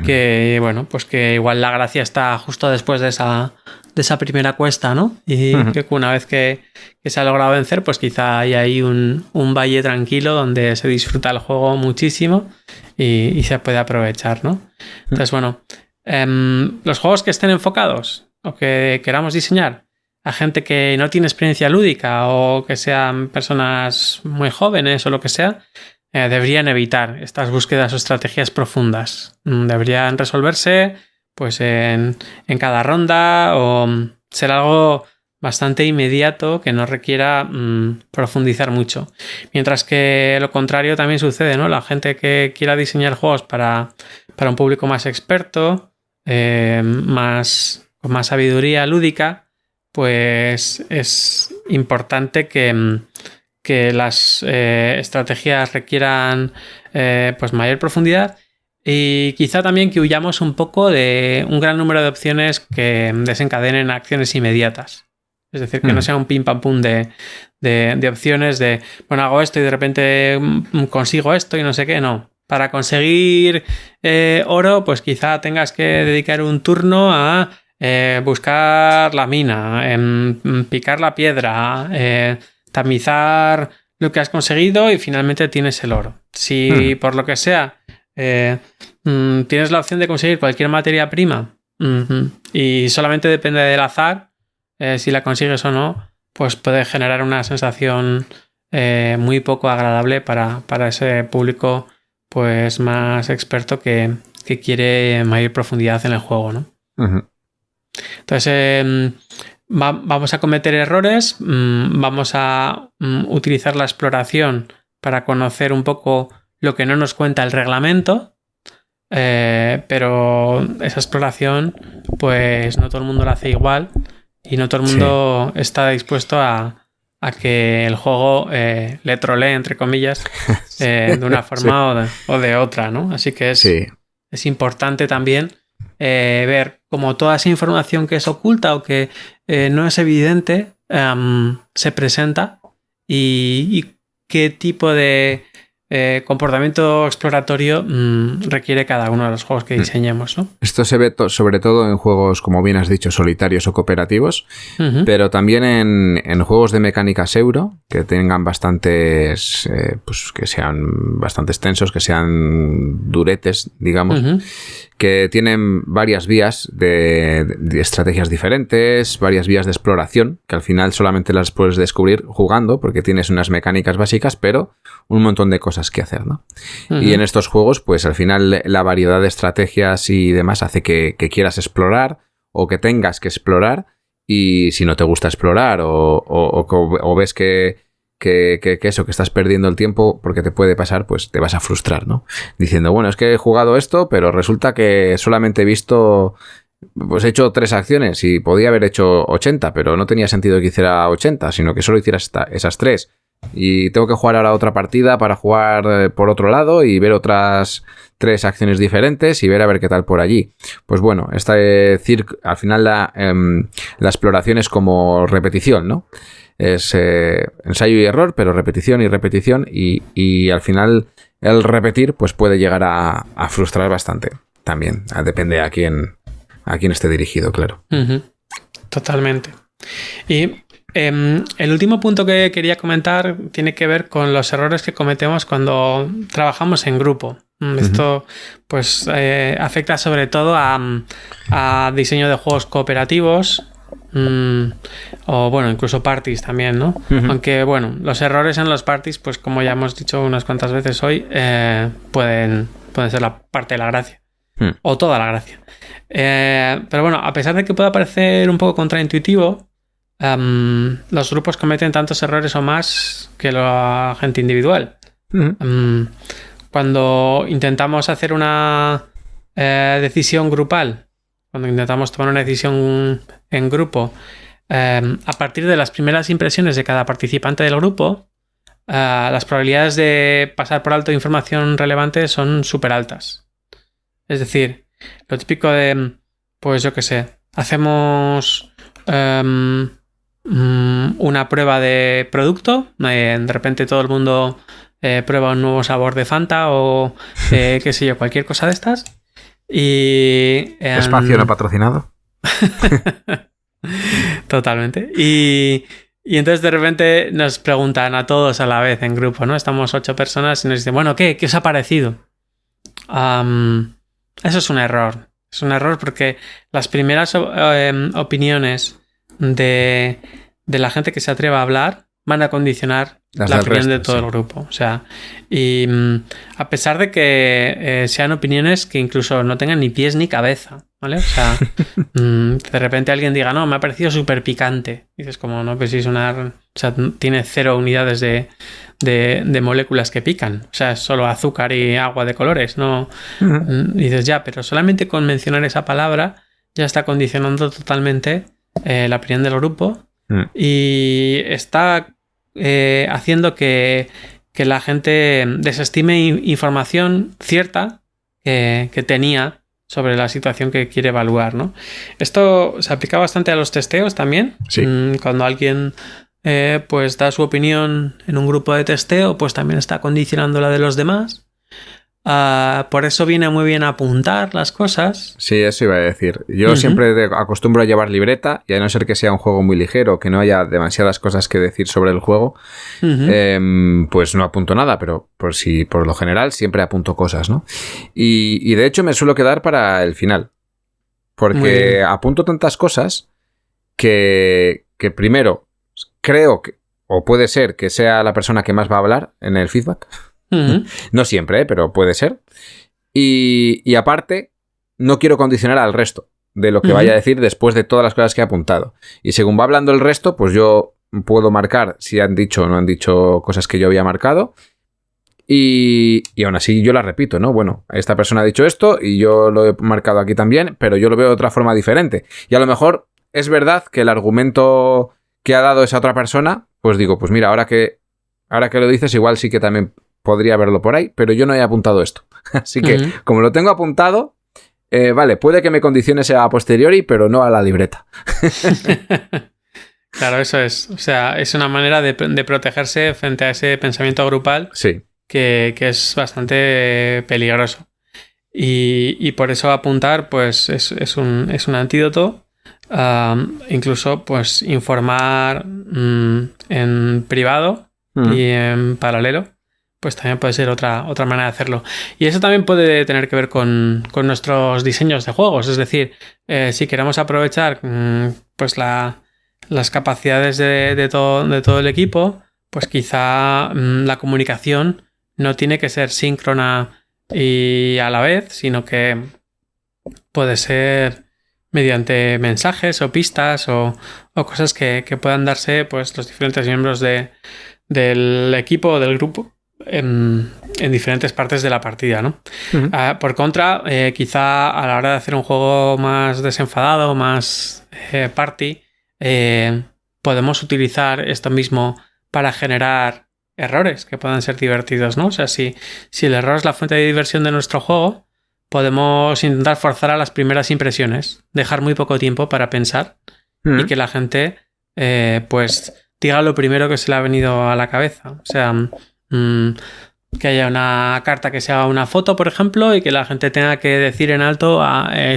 que, bueno, pues que igual la gracia está justo después de esa primera cuesta, ¿no? Y que una vez que se ha logrado vencer, pues quizá hay ahí un valle tranquilo donde se disfruta el juego muchísimo y se puede aprovechar, ¿no? Entonces, bueno, los juegos que estén enfocados o que queramos diseñar a gente que no tiene experiencia lúdica o que sean personas muy jóvenes o lo que sea, deberían evitar estas búsquedas o estrategias profundas. Deberían resolverse pues en cada ronda o ser algo bastante inmediato que no requiera profundizar mucho. Mientras que lo contrario también sucede, ¿no? La gente que quiera diseñar juegos para un público más experto, con más sabiduría lúdica, pues es importante que las estrategias requieran pues mayor profundidad y quizá también que huyamos un poco de un gran número de opciones que desencadenen acciones inmediatas. Es decir, que no sea un pim pam pum de opciones de, bueno, hago esto y de repente consigo esto y no sé qué, no. Para conseguir oro, pues quizá tengas que dedicar un turno a buscar la mina, picar la piedra, tamizar lo que has conseguido y finalmente tienes el oro. Si por lo que sea tienes la opción de conseguir cualquier materia prima y solamente depende del azar, si la consigues o no, pues puede generar una sensación muy poco agradable para ese público pues más experto que quiere mayor profundidad en el juego, ¿no? Entonces vamos a cometer errores, vamos a utilizar la exploración para conocer un poco lo que no nos cuenta el reglamento, pero esa exploración pues no todo el mundo la hace igual y no todo el mundo está dispuesto a que el juego le trolee, entre comillas, de una forma o de otra, ¿no? Así que es importante también ver cómo toda esa información que es oculta o que no es evidente se presenta y qué tipo de comportamiento exploratorio requiere cada uno de los juegos que diseñemos, ¿no? Esto se ve sobre todo en juegos, como bien has dicho, solitarios o cooperativos, pero también en juegos de mecánicas euro, que tengan bastantes, pues que sean bastante extensos, que sean duretes, digamos, que tienen varias vías de estrategias diferentes, varias vías de exploración, que al final solamente las puedes descubrir jugando, porque tienes unas mecánicas básicas, pero un montón de cosas cosas que hacer, ¿no? Y en estos juegos, pues al final la variedad de estrategias y demás hace que quieras explorar o que tengas que explorar, y si no te gusta explorar o ves que eso, que estás perdiendo el tiempo porque te puede pasar, pues te vas a frustrar, ¿no? Diciendo, bueno, es que he jugado esto, pero resulta que solamente he visto, pues he hecho 3 acciones y podía haber hecho 80, pero no tenía sentido que hiciera 80, sino que solo hicieras esas 3. Y tengo que jugar ahora otra partida para jugar por otro lado y ver otras 3 acciones diferentes y ver a ver qué tal por allí. Pues bueno, al final la exploración es como repetición, ¿no? Es ensayo y error, pero repetición y repetición, y al final el repetir pues puede llegar a frustrar bastante también. Depende a quién esté dirigido, claro. Totalmente. Y el último punto que quería comentar tiene que ver con los errores que cometemos cuando trabajamos en grupo. Esto pues afecta sobre todo a diseño de juegos cooperativos, o bueno, incluso parties también, ¿no? Aunque bueno, los errores en los parties, pues como ya hemos dicho unas cuantas veces hoy, pueden ser la parte de la gracia, o toda la gracia. Pero bueno, a pesar de que pueda parecer un poco contraintuitivo, los grupos cometen tantos errores o más que la gente individual. Cuando intentamos hacer una decisión grupal, cuando intentamos tomar una decisión en grupo, a partir de las primeras impresiones de cada participante del grupo, las probabilidades de pasar por alto información relevante son súper altas. Es decir, lo típico de, pues yo qué sé, hacemos una prueba de producto, de repente todo el mundo prueba un nuevo sabor de Fanta o qué sé yo, cualquier cosa de estas. Y espacio no patrocinado. Totalmente. Y entonces de repente nos preguntan a todos a la vez en grupo, ¿no? Estamos 8 personas y nos dicen, bueno, ¿qué os ha parecido? Eso es un error. Es un error porque las primeras opiniones de la gente que se atreva a hablar van a condicionar la opinión de todo el grupo. O sea, y a pesar de que sean opiniones que incluso no tengan ni pies ni cabeza, ¿vale? O sea, de repente alguien diga, no, me ha parecido súper picante. Y dices, como, no, pues si es o sea, tiene 0 unidades de moléculas que pican. O sea, es solo azúcar y agua de colores, ¿no? Y dices, ya, pero solamente con mencionar esa palabra ya está condicionando totalmente la opinión del grupo y está haciendo que la gente desestime información cierta que tenía sobre la situación que quiere evaluar, ¿no? Esto se aplica bastante a los testeos también. Sí. Cuando alguien pues da su opinión en un grupo de testeo, pues también está condicionando la de los demás. Por eso viene muy bien apuntar las cosas. Sí, eso iba a decir. Yo siempre acostumbro a llevar libreta, y a no ser que sea un juego muy ligero, que no haya demasiadas cosas que decir sobre el juego, pues no apunto nada, pero por lo general siempre apunto cosas, ¿no? Y de hecho me suelo quedar para el final, porque apunto tantas cosas que primero creo que, o puede ser que sea la persona que más va a hablar en el feedback. No siempre, pero puede ser. Y aparte, no quiero condicionar al resto de lo que vaya a decir después de todas las cosas que he apuntado. Y según va hablando el resto, pues yo puedo marcar si han dicho o no han dicho cosas que yo había marcado. Y aún así yo las repito, ¿no? Bueno, esta persona ha dicho esto y yo lo he marcado aquí también, pero yo lo veo de otra forma diferente. Y a lo mejor es verdad que el argumento que ha dado esa otra persona, pues digo, pues mira, ahora que lo dices, igual sí que también podría verlo por ahí, pero yo no he apuntado esto. Así que, como lo tengo apuntado, vale, puede que me condicione sea a posteriori, pero no a la libreta. Claro, eso es. O sea, es una manera de protegerse frente a ese pensamiento grupal, sí, que es bastante peligroso. Y por eso apuntar, pues, es un antídoto. Incluso, pues, informar en privado y en paralelo, pues también puede ser otra manera de hacerlo. Y eso también puede tener que ver con nuestros diseños de juegos. Es decir, si queremos aprovechar pues las capacidades de todo el equipo, pues quizá la comunicación no tiene que ser síncrona y a la vez, sino que puede ser mediante mensajes o pistas o cosas que puedan darse pues los diferentes miembros del equipo o del grupo en diferentes partes de la partida, ¿no? Uh-huh. Por contra, quizá a la hora de hacer un juego más desenfadado, más party, podemos utilizar esto mismo para generar errores que puedan ser divertidos, ¿no? O sea, si el error es la fuente de diversión de nuestro juego, podemos intentar forzar a las primeras impresiones, dejar muy poco tiempo para pensar y que la gente pues diga lo primero que se le ha venido a la cabeza. O sea, que haya una carta que se haga una foto, por ejemplo, y que la gente tenga que decir en alto,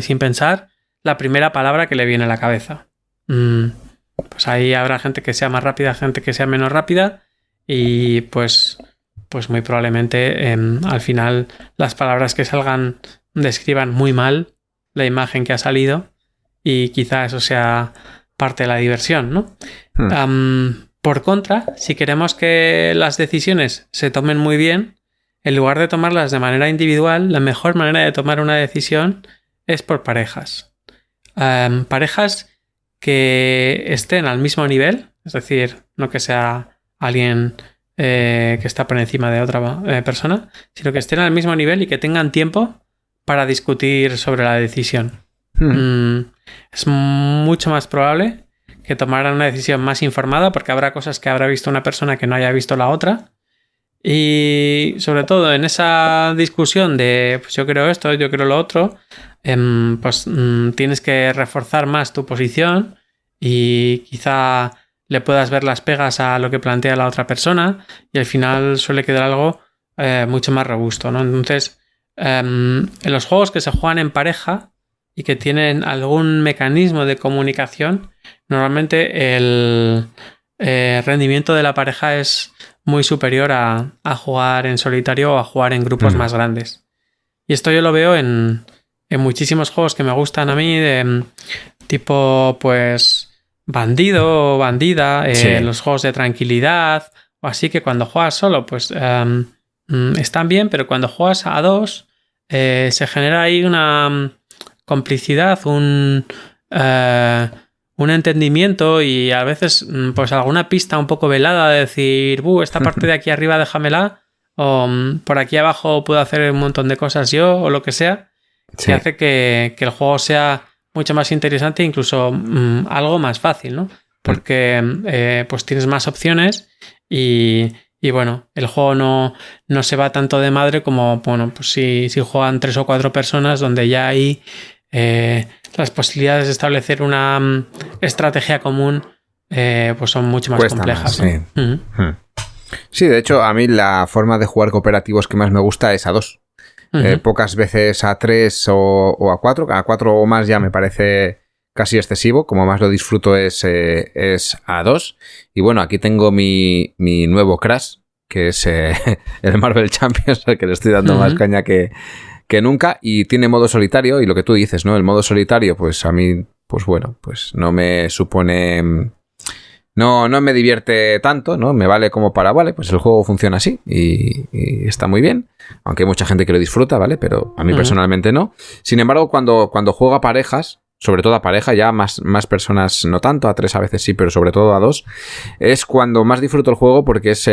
sin pensar, la primera palabra que le viene a la cabeza. Pues ahí habrá gente que sea más rápida, gente que sea menos rápida, y pues muy probablemente al final las palabras que salgan describan muy mal la imagen que ha salido, y quizá eso sea parte de la diversión, ¿no? Por contra, si queremos que las decisiones se tomen muy bien, en lugar de tomarlas de manera individual, la mejor manera de tomar una decisión es por parejas. Parejas que estén al mismo nivel, es decir, no que sea alguien que está por encima de otra persona, sino que estén al mismo nivel y que tengan tiempo para discutir sobre la decisión. Es mucho más probable que tomaran una decisión más informada, porque habrá cosas que habrá visto una persona que no haya visto la otra. Y sobre todo en esa discusión de pues yo creo esto, yo creo lo otro, tienes que reforzar más tu posición y quizá le puedas ver las pegas a lo que plantea la otra persona, y al final suele quedar algo mucho más robusto, ¿no? Entonces, en los juegos que se juegan en pareja y que tienen algún mecanismo de comunicación, normalmente el rendimiento de la pareja es muy superior a jugar en solitario o a jugar en grupos más grandes. Y esto yo lo veo en muchísimos juegos que me gustan a mí, de tipo pues bandido o bandida, los juegos de tranquilidad o así, que cuando juegas solo pues están bien, pero cuando juegas a dos se genera ahí una complicidad, un entendimiento, y a veces pues alguna pista un poco velada de decir, esta parte de aquí arriba déjamela, o por aquí abajo puedo hacer un montón de cosas yo, o lo que sea, que hace que el juego sea mucho más interesante, incluso algo más fácil, ¿no? Porque pues tienes más opciones y bueno, el juego no se va tanto de madre como, bueno, pues si juegan 3 o 4 personas, donde ya hay las posibilidades de establecer una estrategia común pues son mucho más complejas. Más, sí. Sí, de hecho, a mí la forma de jugar cooperativos que más me gusta es a 2. Pocas veces a 3 o a 4. A 4 o más ya me parece casi excesivo. Como más lo disfruto es a 2. Y bueno, aquí tengo mi nuevo Crash, que es el Marvel Champions, al que le estoy dando más caña que nunca, y tiene modo solitario, y lo que tú dices, ¿no? El modo solitario, pues a mí, pues bueno, pues no me supone... No me divierte tanto, ¿no? Me vale como para, vale, pues el juego funciona así y está muy bien, aunque hay mucha gente que lo disfruta, ¿vale? Pero a mí personalmente no. Sin embargo, cuando juego a parejas, sobre todo a pareja, ya más personas no tanto, a 3 a veces sí, pero sobre todo a 2, es cuando más disfruto el juego, porque es...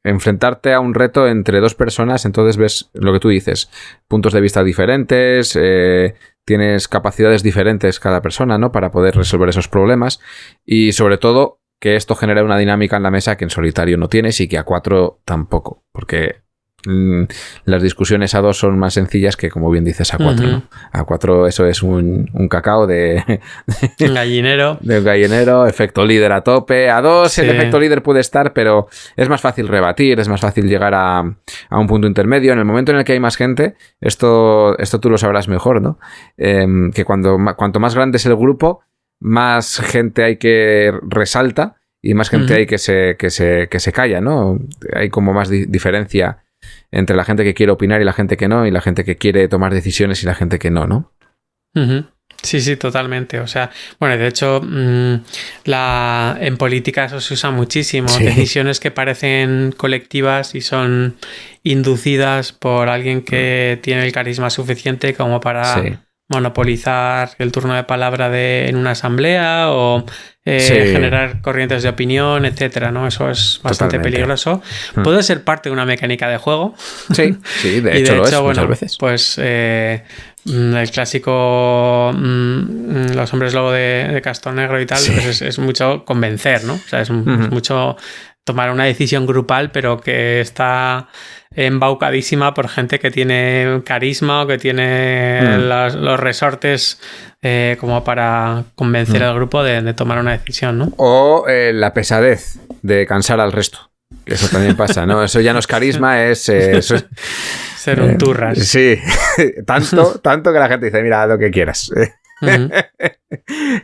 enfrentarte a un reto entre 2 personas, entonces ves lo que tú dices, puntos de vista diferentes, tienes capacidades diferentes cada persona, ¿no? Para poder resolver esos problemas, y sobre todo que esto genera una dinámica en la mesa que en solitario no tienes y que a 4 tampoco, porque las discusiones a 2 son más sencillas que, como bien dices, a 4, ¿no? A 4 eso es un cacao de gallinero. De gallinero, efecto líder a tope. A 2 el efecto líder puede estar, pero es más fácil rebatir, es más fácil llegar a un punto intermedio. En el momento en el que hay más gente, esto tú lo sabrás mejor, ¿no? Que cuanto más grande es el grupo, más gente hay que resalta y más gente hay que se calla, ¿no? Hay como más diferencia entre la gente que quiere opinar y la gente que no, y la gente que quiere tomar decisiones y la gente que no, ¿no? Sí, totalmente. O sea, bueno, de hecho, en política eso se usa muchísimo. Sí. Decisiones que parecen colectivas y son inducidas por alguien que tiene el carisma suficiente como para monopolizar el turno de palabra en una asamblea o generar corrientes de opinión, etcétera, ¿no? Eso es bastante peligroso. Puede ser parte de una mecánica de juego. Sí, de hecho lo es muchas veces. Pues el clásico los hombres lobo de Castón Negro y tal, pues es mucho convencer, ¿no? O sea, es mucho tomar una decisión grupal, pero que está embaucadísima por gente que tiene carisma o que tiene los resortes como para convencer al grupo de tomar una decisión, ¿no? O la pesadez de cansar al resto. Eso también pasa, ¿no? Eso ya no es carisma, eso es ser un turras. Sí, tanto que la gente dice, mira, haz lo que quieras.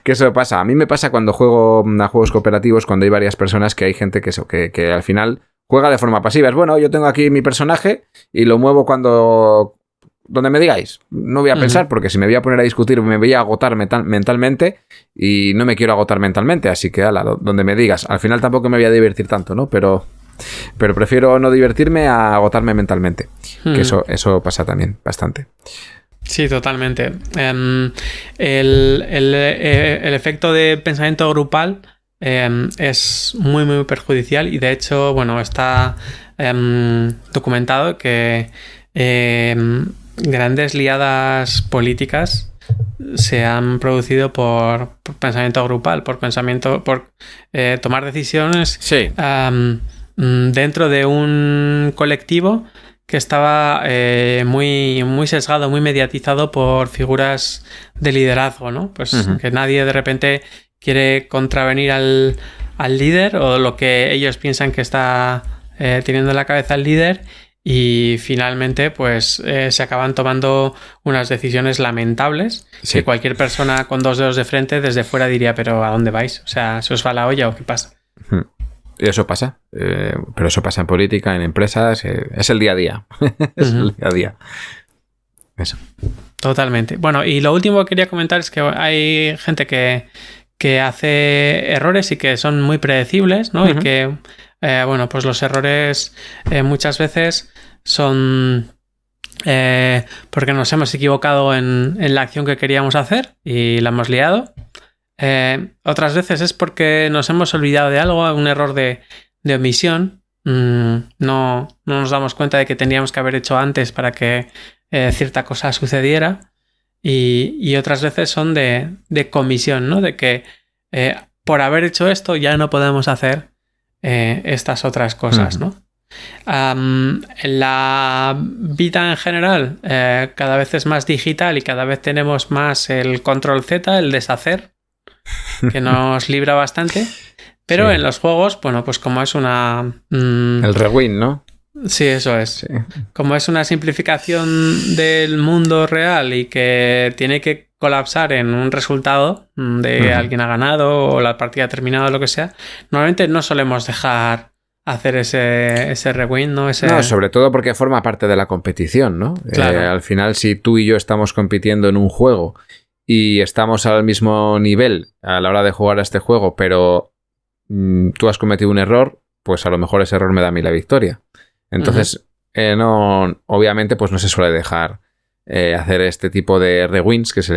Que eso pasa. A mí me pasa cuando juego a juegos cooperativos, cuando hay varias personas, que hay gente que al final juega de forma pasiva. Es bueno, yo tengo aquí mi personaje y lo muevo donde me digáis. No voy a pensar, porque si me voy a poner a discutir me voy a agotar mentalmente y no me quiero agotar mentalmente, así que donde me digas. Al final tampoco me voy a divertir tanto, ¿no? Pero prefiero no divertirme a agotarme mentalmente. Que eso pasa también bastante. Sí, totalmente. El efecto de pensamiento grupal es muy, muy perjudicial y de hecho, bueno, está documentado que grandes liadas políticas se han producido por pensamiento grupal, por tomar decisiones dentro de un colectivo que estaba muy, muy sesgado, muy mediatizado por figuras de liderazgo, ¿no? Pues que nadie de repente quiere contravenir al líder o lo que ellos piensan que está teniendo en la cabeza el líder y finalmente pues se acaban tomando unas decisiones lamentables que cualquier persona con dos dedos de frente desde fuera diría, pero ¿a dónde vais? O sea, ¿se os va la olla o qué pasa? Eso pasa, pero eso pasa en política, en empresas, es el día a día. Es el día a día. Eso. Totalmente. Bueno, y lo último que quería comentar es que hay gente que hace errores y que son muy predecibles, ¿no? Y que, bueno, pues los errores muchas veces son porque nos hemos equivocado en la acción que queríamos hacer y la hemos liado. Otras veces es porque nos hemos olvidado de algo, un error de omisión. No nos damos cuenta de que tendríamos que haber hecho antes para que cierta cosa sucediera. Y otras veces son de comisión, ¿no? De que por haber hecho esto ya no podemos hacer estas otras cosas, ¿no? En la vida en general cada vez es más digital y cada vez tenemos más el control Z, el deshacer, que nos libra bastante, pero en los juegos, bueno, pues como es una... el rewind, ¿no? Sí, eso es. Sí. Como es una simplificación del mundo real y que tiene que colapsar en un resultado de alguien ha ganado o la partida ha terminado o lo que sea, normalmente no solemos dejar hacer ese rewind, ¿no? No, sobre todo porque forma parte de la competición, ¿no? Claro. Al final, si tú y yo estamos compitiendo en un juego y estamos al mismo nivel a la hora de jugar a este juego, pero tú has cometido un error, pues a lo mejor ese error me da a mí la victoria. Entonces, obviamente, pues no se suele dejar hacer este tipo de rewinds, que es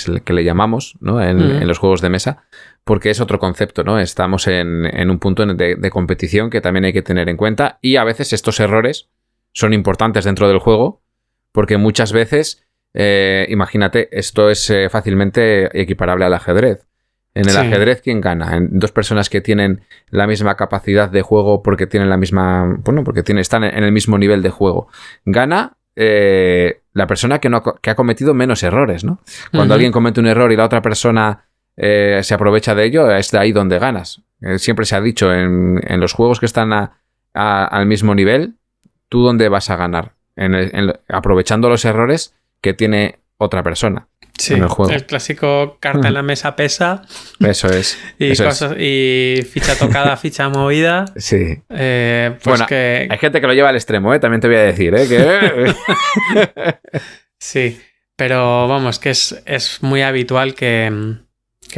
el que le llamamos, ¿no? En los juegos de mesa, porque es otro concepto, ¿no? Estamos en un punto de competición que también hay que tener en cuenta y a veces estos errores son importantes dentro del juego porque muchas veces... imagínate, esto es fácilmente equiparable al ajedrez. En el ajedrez, ¿quién gana? En dos personas que tienen la misma capacidad de juego porque tienen la misma... Bueno, porque están en el mismo nivel de juego. Gana la persona que ha cometido menos errores, ¿no? Cuando alguien comete un error y la otra persona se aprovecha de ello, es de ahí donde ganas. Siempre se ha dicho, en los juegos que están al mismo nivel, ¿tú dónde vas a ganar? Aprovechando los errores que tiene otra persona. Sí, en el juego. El clásico carta en la mesa pesa. Eso es. Y ficha tocada, ficha movida. Sí. Pues bueno, hay gente que lo lleva al extremo, también te voy a decir. Sí. Pero vamos, que es muy habitual que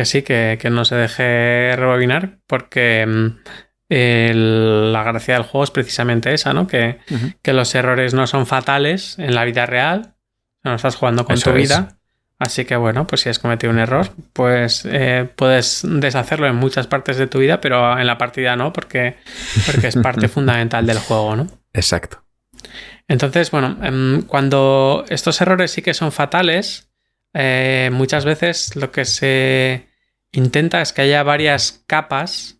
sí, que no se deje rebobinar, porque la gracia del juego es precisamente esa, ¿no? Que los errores no son fatales en la vida real, no estás jugando con tu vida. Así que bueno, pues si has cometido un error, pues puedes deshacerlo en muchas partes de tu vida, pero en la partida no, porque es parte fundamental del juego, ¿no? Exacto. Entonces, bueno, cuando estos errores sí que son fatales, muchas veces lo que se intenta es que haya varias capas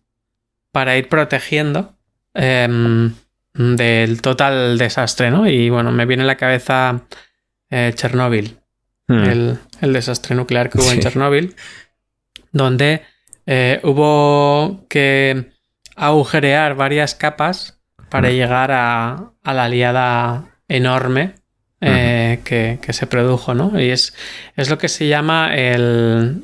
para ir protegiendo del total desastre, ¿no? Y bueno, me viene a la cabeza Chernóbil, el desastre nuclear que hubo en Chernóbil, donde hubo que agujerear varias capas para llegar a la liada enorme que se produjo, ¿no? Y es lo que se llama el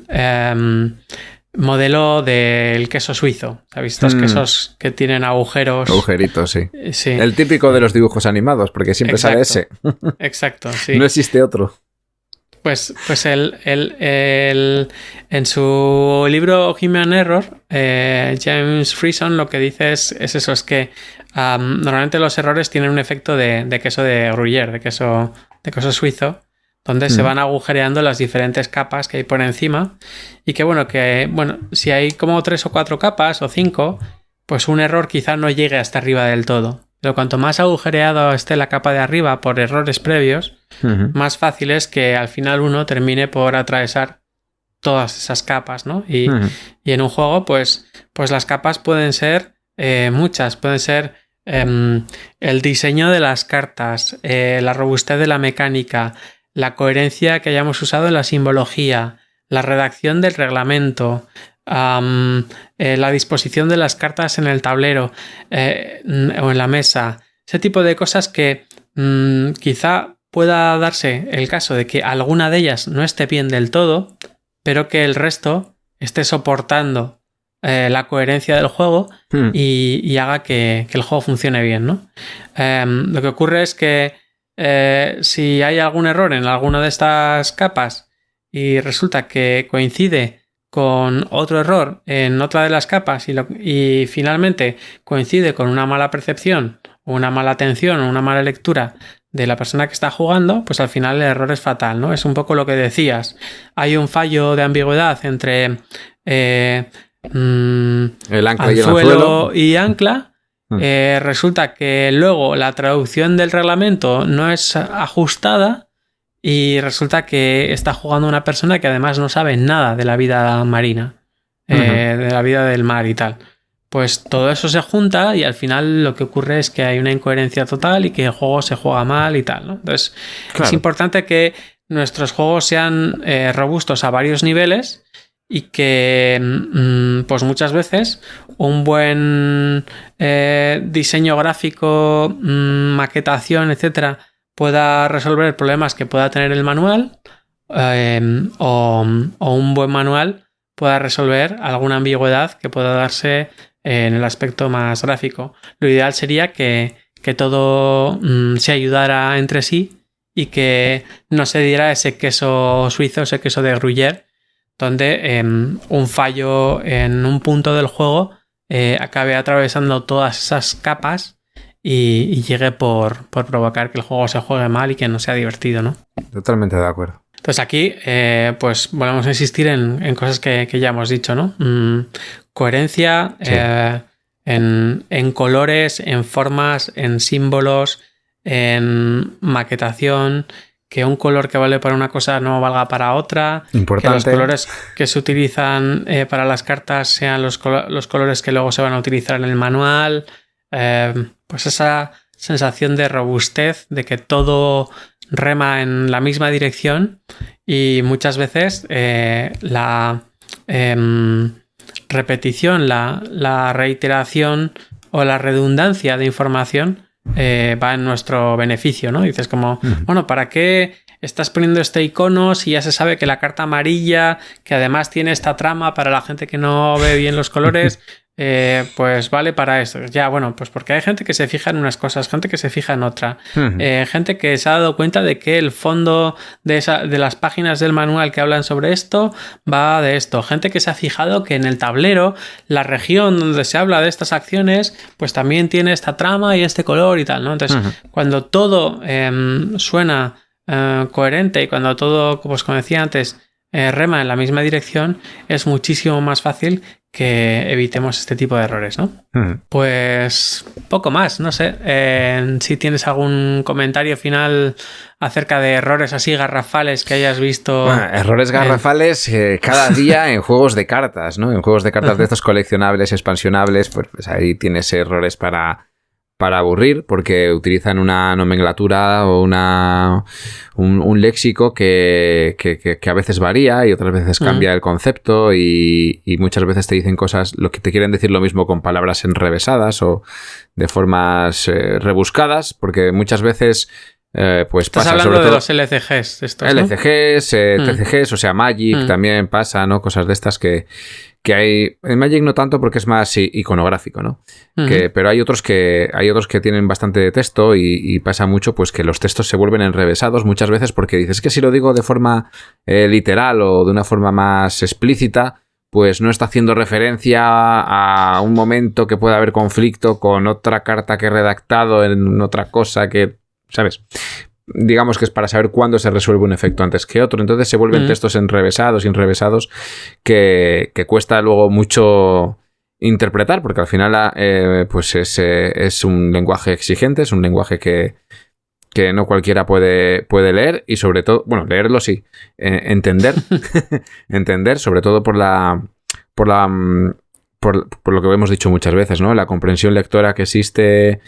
modelo del queso suizo. ¿Sabéis? Estos quesos que tienen agujeros. Agujeritos, sí. Sí. El típico de los dibujos animados, porque siempre sale ese. Exacto, sí. No existe otro. Pues en su libro Human Error, James Friesen lo que dice es eso, es que normalmente los errores tienen un efecto de queso de Gruyère, de queso suizo, donde se van agujereando las diferentes capas que hay por encima y que bueno, si hay como 3 o 4 capas o 5, pues un error quizá no llegue hasta arriba del todo. Pero cuanto más agujereado esté la capa de arriba por errores previos, más fácil es que al final uno termine por atravesar todas esas capas, ¿no? Y en un juego, pues las capas pueden ser muchas. Pueden ser el diseño de las cartas, la robustez de la mecánica, la coherencia que hayamos usado en la simbología, la redacción del reglamento, la disposición de las cartas en el tablero o en la mesa. Ese tipo de cosas que quizá pueda darse el caso de que alguna de ellas no esté bien del todo, pero que el resto esté soportando la coherencia del juego y haga que el juego funcione bien, ¿no? Lo que ocurre es que si hay algún error en alguna de estas capas y resulta que coincide con otro error en otra de las capas y finalmente coincide con una mala percepción o una mala atención o una mala lectura de la persona que está jugando, pues al final el error es fatal, ¿no? Es un poco lo que decías. Hay un fallo de ambigüedad entre el ancla anzuelo y ancla. Resulta que luego la traducción del reglamento no es ajustada y resulta que está jugando una persona que además no sabe nada de la vida marina, de la vida del mar y tal. Pues todo eso se junta y al final lo que ocurre es que hay una incoherencia total y que el juego se juega mal y tal, ¿no? Entonces, es importante que nuestros juegos sean robustos a varios niveles y que pues muchas veces un buen diseño gráfico, maquetación, etcétera, pueda resolver problemas que pueda tener el manual o un buen manual pueda resolver alguna ambigüedad que pueda darse en el aspecto más gráfico. Lo ideal sería que todo se ayudara entre sí y que no se diera ese queso suizo, ese queso de Gruyère, donde un fallo en un punto del juego acabe atravesando todas esas capas y llegue por provocar que el juego se juegue mal y que no sea divertido, ¿no? Totalmente de acuerdo. Entonces aquí pues volvemos a insistir en cosas que ya hemos dicho, ¿no? Coherencia en colores, en formas, en símbolos, en maquetación, que un color que vale para una cosa no valga para otra, importante. Que los colores que se utilizan para las cartas sean los colores que luego se van a utilizar en el manual, pues esa sensación de robustez, de que todo rema en la misma dirección y muchas veces la repetición, la reiteración o la redundancia de información va en nuestro beneficio, ¿no? Dices como, bueno, ¿para qué estás poniendo este icono si ya se sabe que la carta amarilla, que además tiene esta trama para la gente que no ve bien los colores, pues vale para esto. Ya, bueno, pues porque hay gente que se fija en unas cosas, gente que se fija en otra, gente que se ha dado cuenta de que el fondo de las páginas del manual que hablan sobre esto va de esto, gente que se ha fijado que en el tablero la región donde se habla de estas acciones pues también tiene esta trama y este color y tal, ¿no? Entonces, cuando todo suena coherente y cuando todo, pues como decía antes, rema en la misma dirección, es muchísimo más fácil que evitemos este tipo de errores, ¿no? Pues poco más, no sé. Si tienes algún comentario final acerca de errores así garrafales que hayas visto. Bueno, errores garrafales cada día en juegos de cartas, ¿no? En juegos de cartas de estos coleccionables, expansionables, pues ahí tienes errores para aburrir, porque utilizan una nomenclatura o un léxico que a veces varía y otras veces cambia el concepto y muchas veces te dicen cosas, lo que te quieren decir lo mismo con palabras enrevesadas o de formas rebuscadas, porque muchas veces pues estás pasa hablando sobre todo de los LCGs estos, ¿no? LCGs, TCGs, o sea, Magic también pasa, ¿no? Cosas de estas que hay. En Magic no tanto porque es más iconográfico, ¿no? Pero hay otros que tienen bastante texto y pasa mucho pues que los textos se vuelven enrevesados muchas veces porque dices que si lo digo de forma literal o de una forma más explícita, pues no está haciendo referencia a un momento que pueda haber conflicto con otra carta que he redactado en otra cosa que, ¿sabes? Digamos que es para saber cuándo se resuelve un efecto antes que otro. Entonces se vuelven textos enrevesados que cuesta luego mucho interpretar, porque al final pues es un lenguaje exigente, es un lenguaje que no cualquiera puede leer y sobre todo, bueno, leerlo sí, entender, entender, sobre todo por lo que hemos dicho muchas veces, ¿no? La comprensión lectora que existe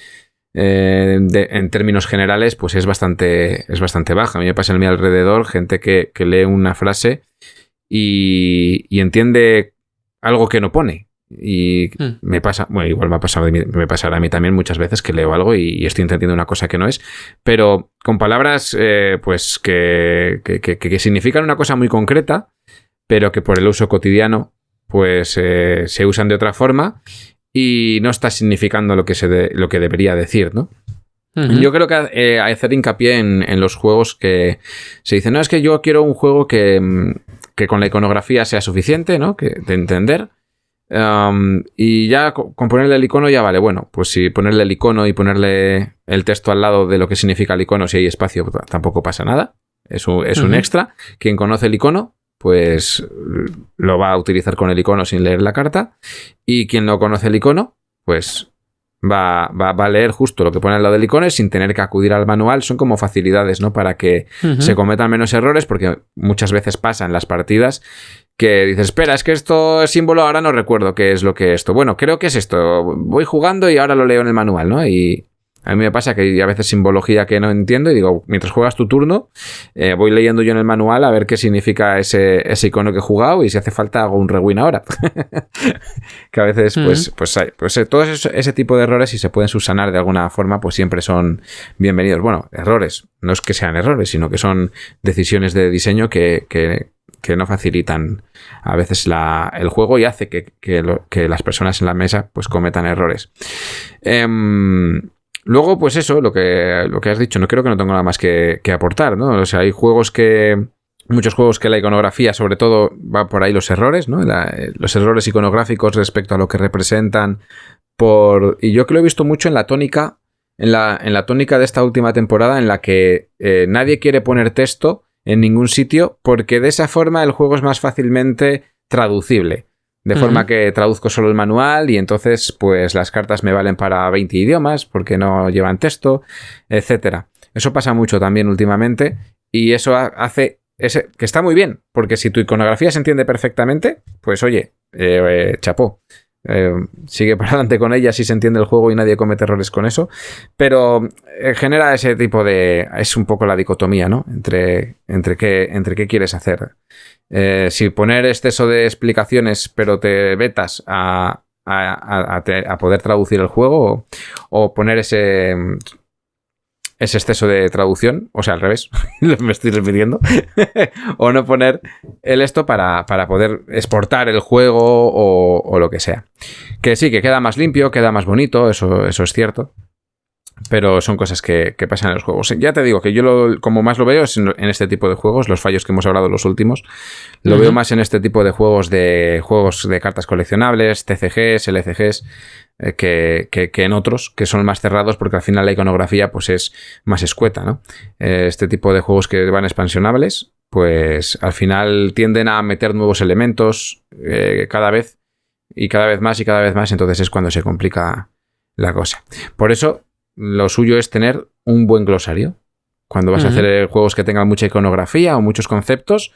en términos generales, pues es bastante baja. A mí me pasa en mi alrededor gente que lee una frase y entiende algo que no pone. Y me pasa, bueno, igual me pasará a mí también muchas veces que leo algo y estoy entendiendo una cosa que no es, pero con palabras pues que significan una cosa muy concreta, pero que por el uso cotidiano pues se usan de otra forma y no está significando lo que debería decir, ¿no? Yo creo que hacer hincapié en los juegos que se dice, no, es que yo quiero un juego que con la iconografía sea suficiente, ¿no? De entender. Y ya con ponerle el icono ya vale. Bueno, pues si ponerle el icono y ponerle el texto al lado de lo que significa el icono, si hay espacio, pues tampoco pasa nada. Es un extra. Quien conoce el icono, pues lo va a utilizar con el icono sin leer la carta. Y quien no conoce el icono, pues va a leer justo lo que pone al lado del icono sin tener que acudir al manual. Son como facilidades, ¿no? Para que se cometan menos errores, porque muchas veces pasa en las partidas que dices, espera, es que esto es símbolo, ahora no recuerdo qué es lo que es esto. Bueno, creo que es esto. Voy jugando y ahora lo leo en el manual, ¿no? Y a mí me pasa que hay a veces simbología que no entiendo y digo, mientras juegas tu turno, voy leyendo yo en el manual a ver qué significa ese icono que he jugado y si hace falta hago un rewind ahora. Que a veces, pues todo ese tipo de errores, si se pueden subsanar de alguna forma, pues siempre son bienvenidos. Bueno, errores, no es que sean errores, sino que son decisiones de diseño que no facilitan a veces el juego y hace que las personas en la mesa pues cometan errores. Luego, pues eso, lo que has dicho, no creo que no tengo nada más que aportar, ¿no? O sea, hay muchos juegos que la iconografía, sobre todo, va por ahí los errores, ¿no? Los errores iconográficos respecto a lo que representan y yo que lo he visto mucho en la tónica, en la tónica de esta última temporada, en la que nadie quiere poner texto en ningún sitio, porque de esa forma el juego es más fácilmente traducible. De forma que traduzco solo el manual y entonces pues las cartas me valen para 20 idiomas porque no llevan texto, etcétera. Eso pasa mucho también últimamente y eso hace que está muy bien, porque si tu iconografía se entiende perfectamente, pues oye, chapó. Sigue para adelante con ella si se entiende el juego y nadie comete errores con eso, pero genera ese tipo es un poco la dicotomía, ¿no? entre qué quieres hacer. Si poner exceso de explicaciones pero te vetas a poder traducir el juego o poner ese es exceso de traducción, o sea, al revés, me estoy repitiendo, o no poner el esto para poder exportar el juego o lo que sea. Que sí, que queda más limpio, queda más bonito, eso es cierto, pero son cosas que pasan en los juegos. Ya te digo que yo como más lo veo es en este tipo de juegos, los fallos que hemos hablado los últimos, lo veo más en este tipo de juegos de cartas coleccionables, TCGs, LCGs, que en otros, que son más cerrados porque al final la iconografía pues es más escueta, ¿no? Este tipo de juegos que van expansionables, pues al final tienden a meter nuevos elementos cada vez más, entonces es cuando se complica la cosa. Por eso, lo suyo es tener un buen glosario. Cuando vas a hacer juegos que tengan mucha iconografía o muchos conceptos,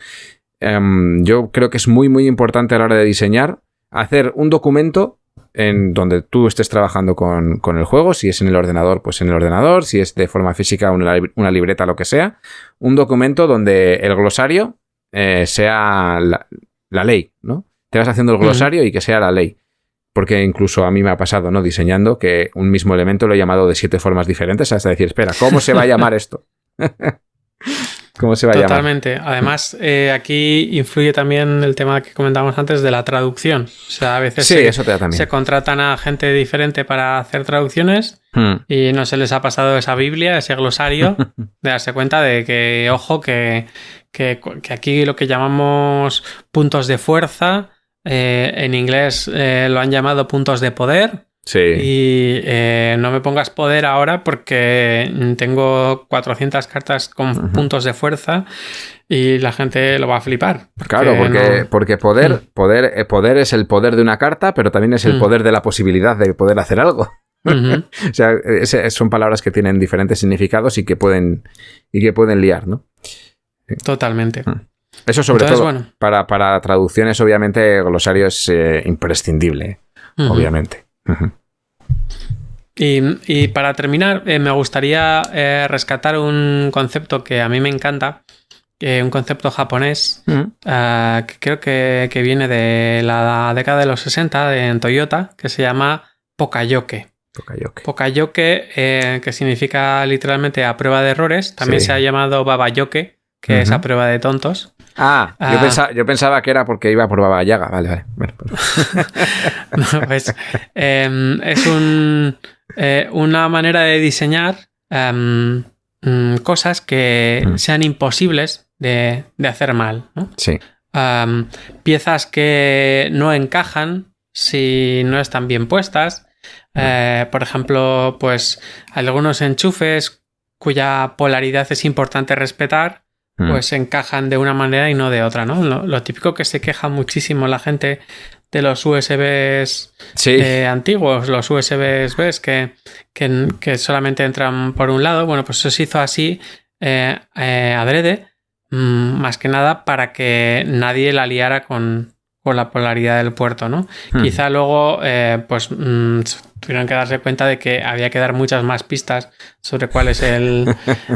yo creo que es muy, muy importante a la hora de diseñar, hacer un documento en donde tú estés trabajando con el juego, si es en el ordenador, pues en el ordenador, si es de forma física, una libreta, lo que sea, un documento donde el glosario sea la ley, ¿no? Te vas haciendo el glosario y que sea la ley. Porque incluso a mí me ha pasado, ¿no? Diseñando que un mismo elemento lo he llamado de 7 formas diferentes hasta decir, espera, ¿cómo se va a llamar esto? ¿Cómo se va a llamar? Totalmente. Además, aquí influye también el tema que comentábamos antes de la traducción. O sea, a veces se contratan a gente diferente para hacer traducciones y no se les ha pasado esa Biblia, ese glosario, de darse cuenta de que, ojo, que aquí lo que llamamos puntos de fuerza, en inglés lo han llamado puntos de poder. Sí. Y no me pongas poder ahora porque tengo 400 cartas con puntos de fuerza y la gente lo va a flipar. Claro, porque poder es el poder de una carta, pero también es el poder de la posibilidad de poder hacer algo. O sea, son palabras que tienen diferentes significados y que pueden liar, ¿no? Totalmente. Eso sobre todo, bueno, para traducciones, obviamente, el glosario es imprescindible, obviamente. Y para terminar, me gustaría rescatar un concepto que a mí me encanta, un concepto japonés, que creo que viene de la década de los 60 en Toyota, que se llama Pokayoke. Pokayoke, que significa literalmente a prueba de errores, también se ha llamado Babayoke, que es a prueba de tontos. Yo pensaba que era porque iba por Baba Yaga. Vale. Bueno, no, pues, es una manera de diseñar cosas que sean imposibles de hacer mal, ¿no? Sí. Piezas que no encajan si no están bien puestas. Por ejemplo, pues algunos enchufes cuya polaridad es importante respetar, pues encajan de una manera y no de otra, ¿no? Lo típico que se queja muchísimo la gente de los USBs antiguos, los USBs que solamente entran por un lado. Bueno, pues eso se hizo así adrede, más que nada para que nadie la liara con la polaridad del puerto, ¿no? Quizá luego tuvieron que darse cuenta de que había que dar muchas más pistas sobre cuál es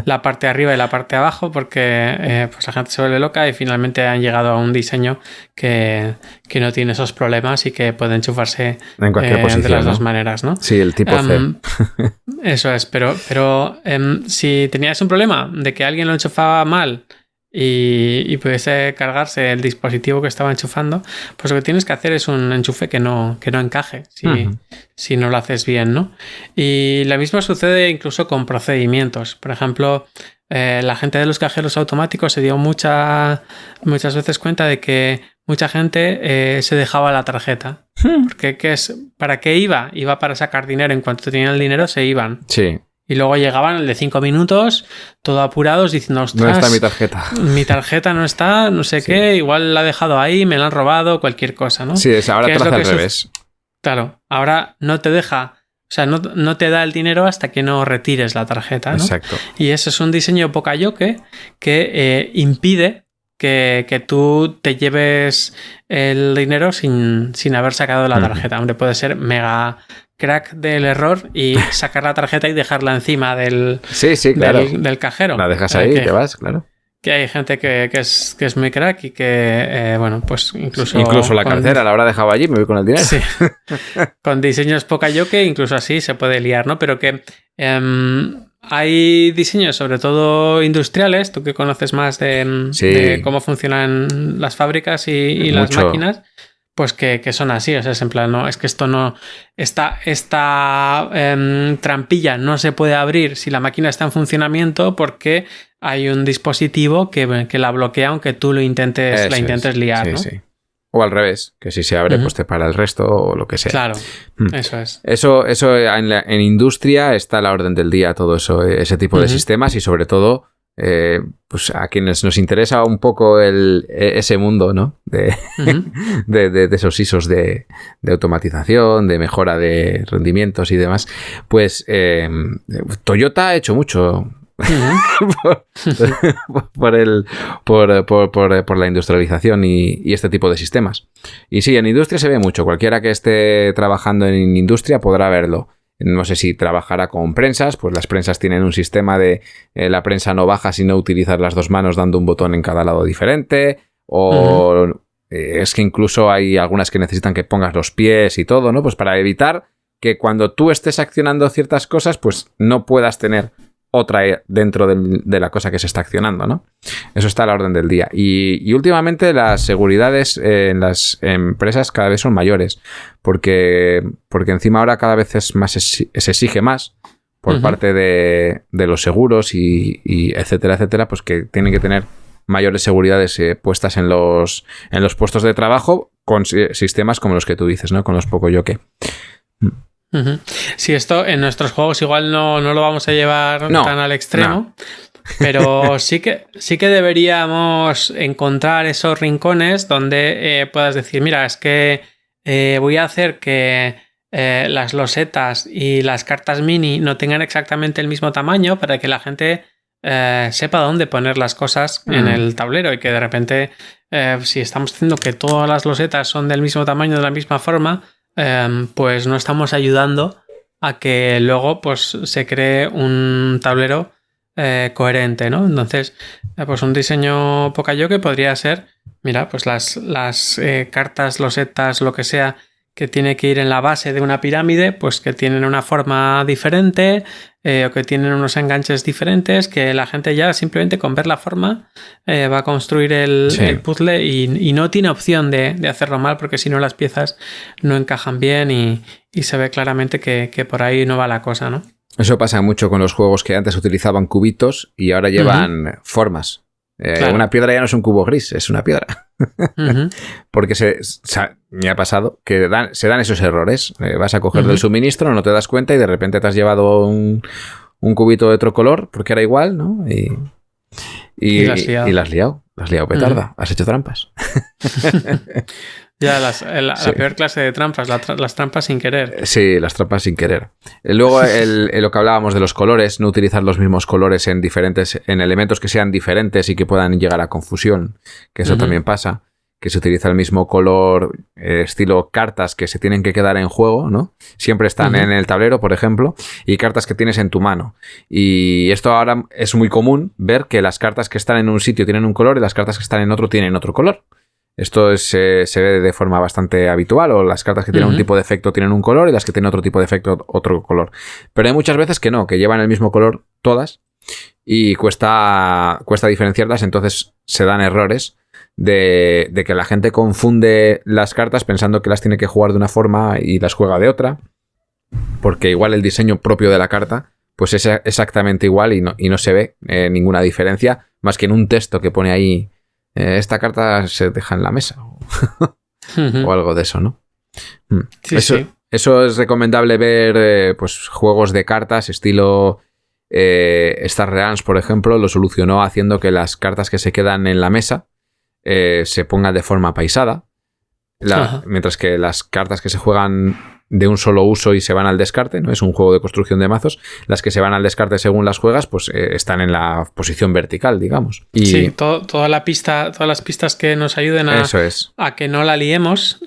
la parte de arriba y la parte de abajo, porque pues la gente se vuelve loca y finalmente han llegado a un diseño que no tiene esos problemas y que puede enchufarse en cualquier posición, de las dos ¿no? maneras, ¿no? Sí, el tipo C. Eso es, pero si tenías un problema de que alguien lo enchufaba mal y pudiese cargarse el dispositivo que estaba enchufando, pues lo que tienes que hacer es un enchufe que no encaje si no lo haces bien, ¿no? Y lo mismo sucede incluso con procedimientos. Por ejemplo, la gente de los cajeros automáticos se dio muchas veces cuenta de que mucha gente se dejaba la tarjeta. Porque ¿para qué iba? Iba para sacar dinero. En cuanto tenían el dinero se iban. Sí. Y luego llegaban el de 5 minutos, todo apurados, diciendo, ostras, no está mi tarjeta. Mi tarjeta no está, no sé qué, igual la he dejado ahí, me la han robado, cualquier cosa, ¿no? Sí, ahora te lo hace al revés. Claro, ahora no te deja, o sea, no te da el dinero hasta que no retires la tarjeta, ¿no? Exacto. Y ese es un diseño Pokayoke que impide que tú te lleves el dinero sin haber sacado la tarjeta. Hombre, puede ser mega crack del error y sacar la tarjeta y dejarla encima del cajero. La dejas ahí y te vas, claro. Que hay gente que es muy crack y que, pues incluso la cartera la habrá dejado allí, me voy con el dinero. Sí. Con diseños Pokayoke, incluso así se puede liar, ¿no? Pero que hay diseños, sobre todo industriales, tú que conoces más de cómo funcionan las fábricas y las máquinas, pues que son así, o sea, es en plan, no, es que esto no, esta trampilla no se puede abrir si la máquina está en funcionamiento porque hay un dispositivo que la bloquea aunque tú la intentes liar, ¿no? Sí. O al revés, que si se abre, pues te para el resto o lo que sea. Claro, eso es. Eso en industria está a la orden del día, todo eso, ese tipo de sistemas y sobre todo, pues a quienes nos interesa un poco ese mundo, ¿no? De esos ISOs de automatización, de mejora de rendimientos y demás, pues Toyota ha hecho mucho. por la industrialización y este tipo de sistemas. Y sí, en industria se ve mucho. Cualquiera que esté trabajando en industria podrá verlo. No sé si trabajará con prensas, pues las prensas tienen un sistema de la prensa no baja si no utilizas las dos manos dando un botón en cada lado diferente. O es que incluso hay algunas que necesitan que pongas los pies y todo, ¿no? Pues para evitar que cuando tú estés accionando ciertas cosas, pues no puedas tener otra dentro de la cosa que se está accionando, ¿no? Eso está a la orden del día. Y últimamente las seguridades en las empresas cada vez son mayores, porque encima ahora cada vez se exige más por parte de los seguros y etcétera, etcétera, pues que tienen que tener mayores seguridades puestas en los puestos de trabajo con sistemas como los que tú dices, ¿no? Con los Pocoyoke. Sí, esto en nuestros juegos igual no lo vamos a llevar tan al extremo, pero sí que deberíamos encontrar esos rincones donde puedas decir, mira, es que voy a hacer que las losetas y las cartas mini no tengan exactamente el mismo tamaño para que la gente sepa dónde poner las cosas en el tablero y que de repente si estamos diciendo que todas las losetas son del mismo tamaño, de la misma forma, pues no estamos ayudando a que luego pues se cree un tablero coherente, ¿no? Entonces, pues un diseño Pocoyoke podría ser, mira, pues las cartas, losetas, lo que sea que tiene que ir en la base de una pirámide, pues que tienen una forma diferente o que tienen unos enganches diferentes, que la gente ya simplemente con ver la forma va a construir el puzzle y no tiene opción de hacerlo mal, porque si no las piezas no encajan bien y se ve claramente que por ahí no va la cosa, ¿no? Eso pasa mucho con los juegos que antes utilizaban cubitos y ahora llevan formas. Claro. Una piedra ya no es un cubo gris, es una piedra. Porque me ha pasado que se dan esos errores. Vas a coger del suministro, no te das cuenta y de repente te has llevado un cubito de otro color porque era igual, ¿no? Y la has liado. La has liado petarda. Has hecho trampas. Ya, la peor clase de trampas, las trampas sin querer. Sí, las trampas sin querer. Luego, lo que hablábamos de los colores, no utilizar los mismos colores en elementos que sean diferentes y que puedan llegar a confusión, que eso también pasa, que se utiliza el mismo color, estilo cartas que se tienen que quedar en juego, ¿no? Siempre están en el tablero, por ejemplo, y cartas que tienes en tu mano. Y esto ahora es muy común ver que las cartas que están en un sitio tienen un color y las cartas que están en otro tienen otro color. Esto se ve de forma bastante habitual, o las cartas que tienen un tipo de efecto tienen un color y las que tienen otro tipo de efecto otro color. Pero hay muchas veces que no, que llevan el mismo color todas y cuesta diferenciarlas, entonces se dan errores de que la gente confunde las cartas pensando que las tiene que jugar de una forma y las juega de otra, porque igual el diseño propio de la carta pues es exactamente igual y no se ve ninguna diferencia más que en un texto que pone ahí. Esta carta se deja en la mesa o algo de eso, ¿no? Eso es recomendable ver pues juegos de cartas estilo Star Realms, por ejemplo, lo solucionó haciendo que las cartas que se quedan en la mesa se pongan de forma paisada, mientras que las cartas que se juegan de un solo uso y se van al descarte, ¿no? Es un juego de construcción de mazos. Las que se van al descarte según las juegas, pues están en la posición vertical, digamos. Sí, todas las pistas que nos ayuden a que no la liemos,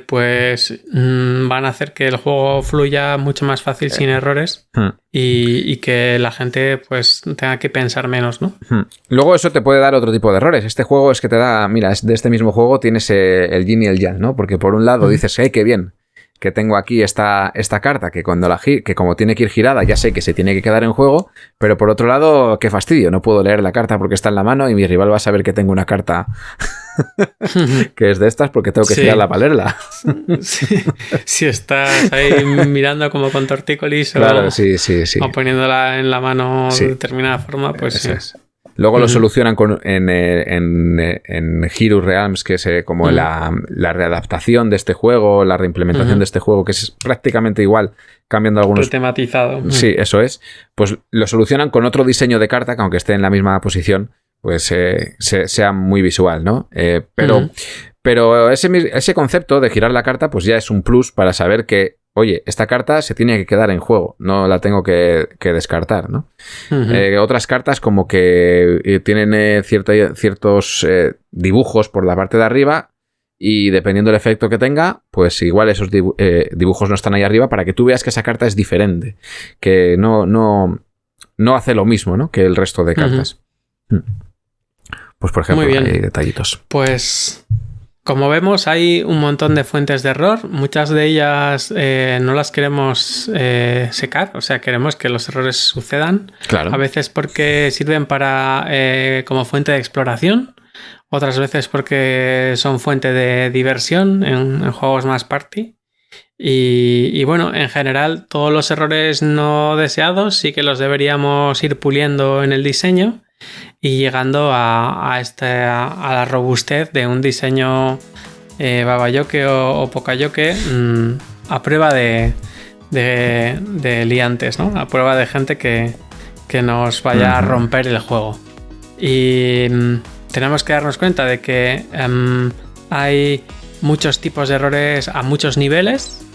pues van a hacer que el juego fluya mucho más fácil sin errores y que la gente pues tenga que pensar menos, ¿no? Luego eso te puede dar otro tipo de errores. Este juego es que te da, mira, de este mismo juego tienes el yin y el yang, ¿no? Porque por un lado dices, qué bien. que tengo aquí esta carta que cuando que como tiene que ir girada ya sé que se tiene que quedar en juego, pero por otro lado, qué fastidio, no puedo leer la carta porque está en la mano y mi rival va a saber que tengo una carta que es de estas porque tengo que girarla para leerla. Si estás ahí mirando como con tortícolis claro, sí. o poniéndola en la mano de determinada forma, pues sí. Es. Luego lo solucionan en Hero Realms, que es como la readaptación de este juego, la reimplementación de este juego, que es prácticamente igual, cambiando algunos... Retematizado. Sí, eso es. Pues lo solucionan con otro diseño de carta, que aunque esté en la misma posición, pues sea muy visual, ¿no? Pero ese concepto de girar la carta, pues ya es un plus para saber que, oye, esta carta se tiene que quedar en juego, no la tengo que descartar, ¿no? Otras cartas como que tienen ciertos dibujos por la parte de arriba y dependiendo del efecto que tenga, pues igual esos dibujos no están ahí arriba para que tú veas que esa carta es diferente, que no hace lo mismo, ¿no? Que el resto de cartas. Pues por ejemplo, hay detallitos. Pues... Como vemos, hay un montón de fuentes de error. Muchas de ellas no las queremos secar, o sea, queremos que los errores sucedan. Claro. A veces porque sirven para como fuente de exploración, otras veces porque son fuente de diversión en juegos más party. Y bueno, en general, todos los errores no deseados sí que los deberíamos ir puliendo en el diseño y llegando a la robustez de un diseño babayoke o pokayoke a prueba de liantes, ¿no? A prueba de gente que nos vaya a romper el juego. Y tenemos que darnos cuenta de que hay muchos tipos de errores a muchos niveles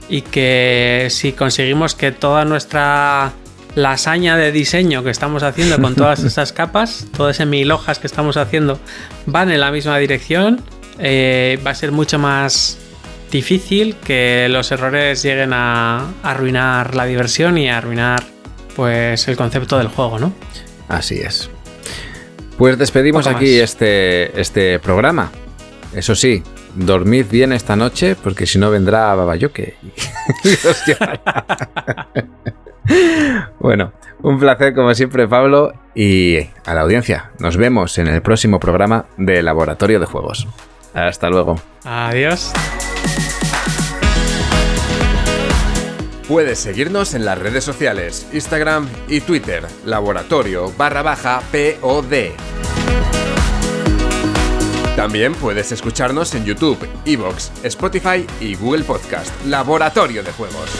y que si conseguimos que toda nuestra lasaña de diseño que estamos haciendo con todas esas capas, todo ese mil hojas que estamos haciendo van en la misma dirección, va a ser mucho más difícil que los errores lleguen a arruinar la diversión y a arruinar pues el concepto del juego, ¿no? Así es. Pues despedimos aquí este programa. Eso sí, dormid bien esta noche porque si no vendrá babayoke y os llevará. Bueno, un placer como siempre, Pablo, y a la audiencia. Nos vemos en el próximo programa de Laboratorio de Juegos. Hasta luego. Adiós. Puedes seguirnos en las redes sociales, Instagram y Twitter, laboratorio_POD. También puedes escucharnos en YouTube, iVoox, Spotify y Google Podcast, Laboratorio de Juegos.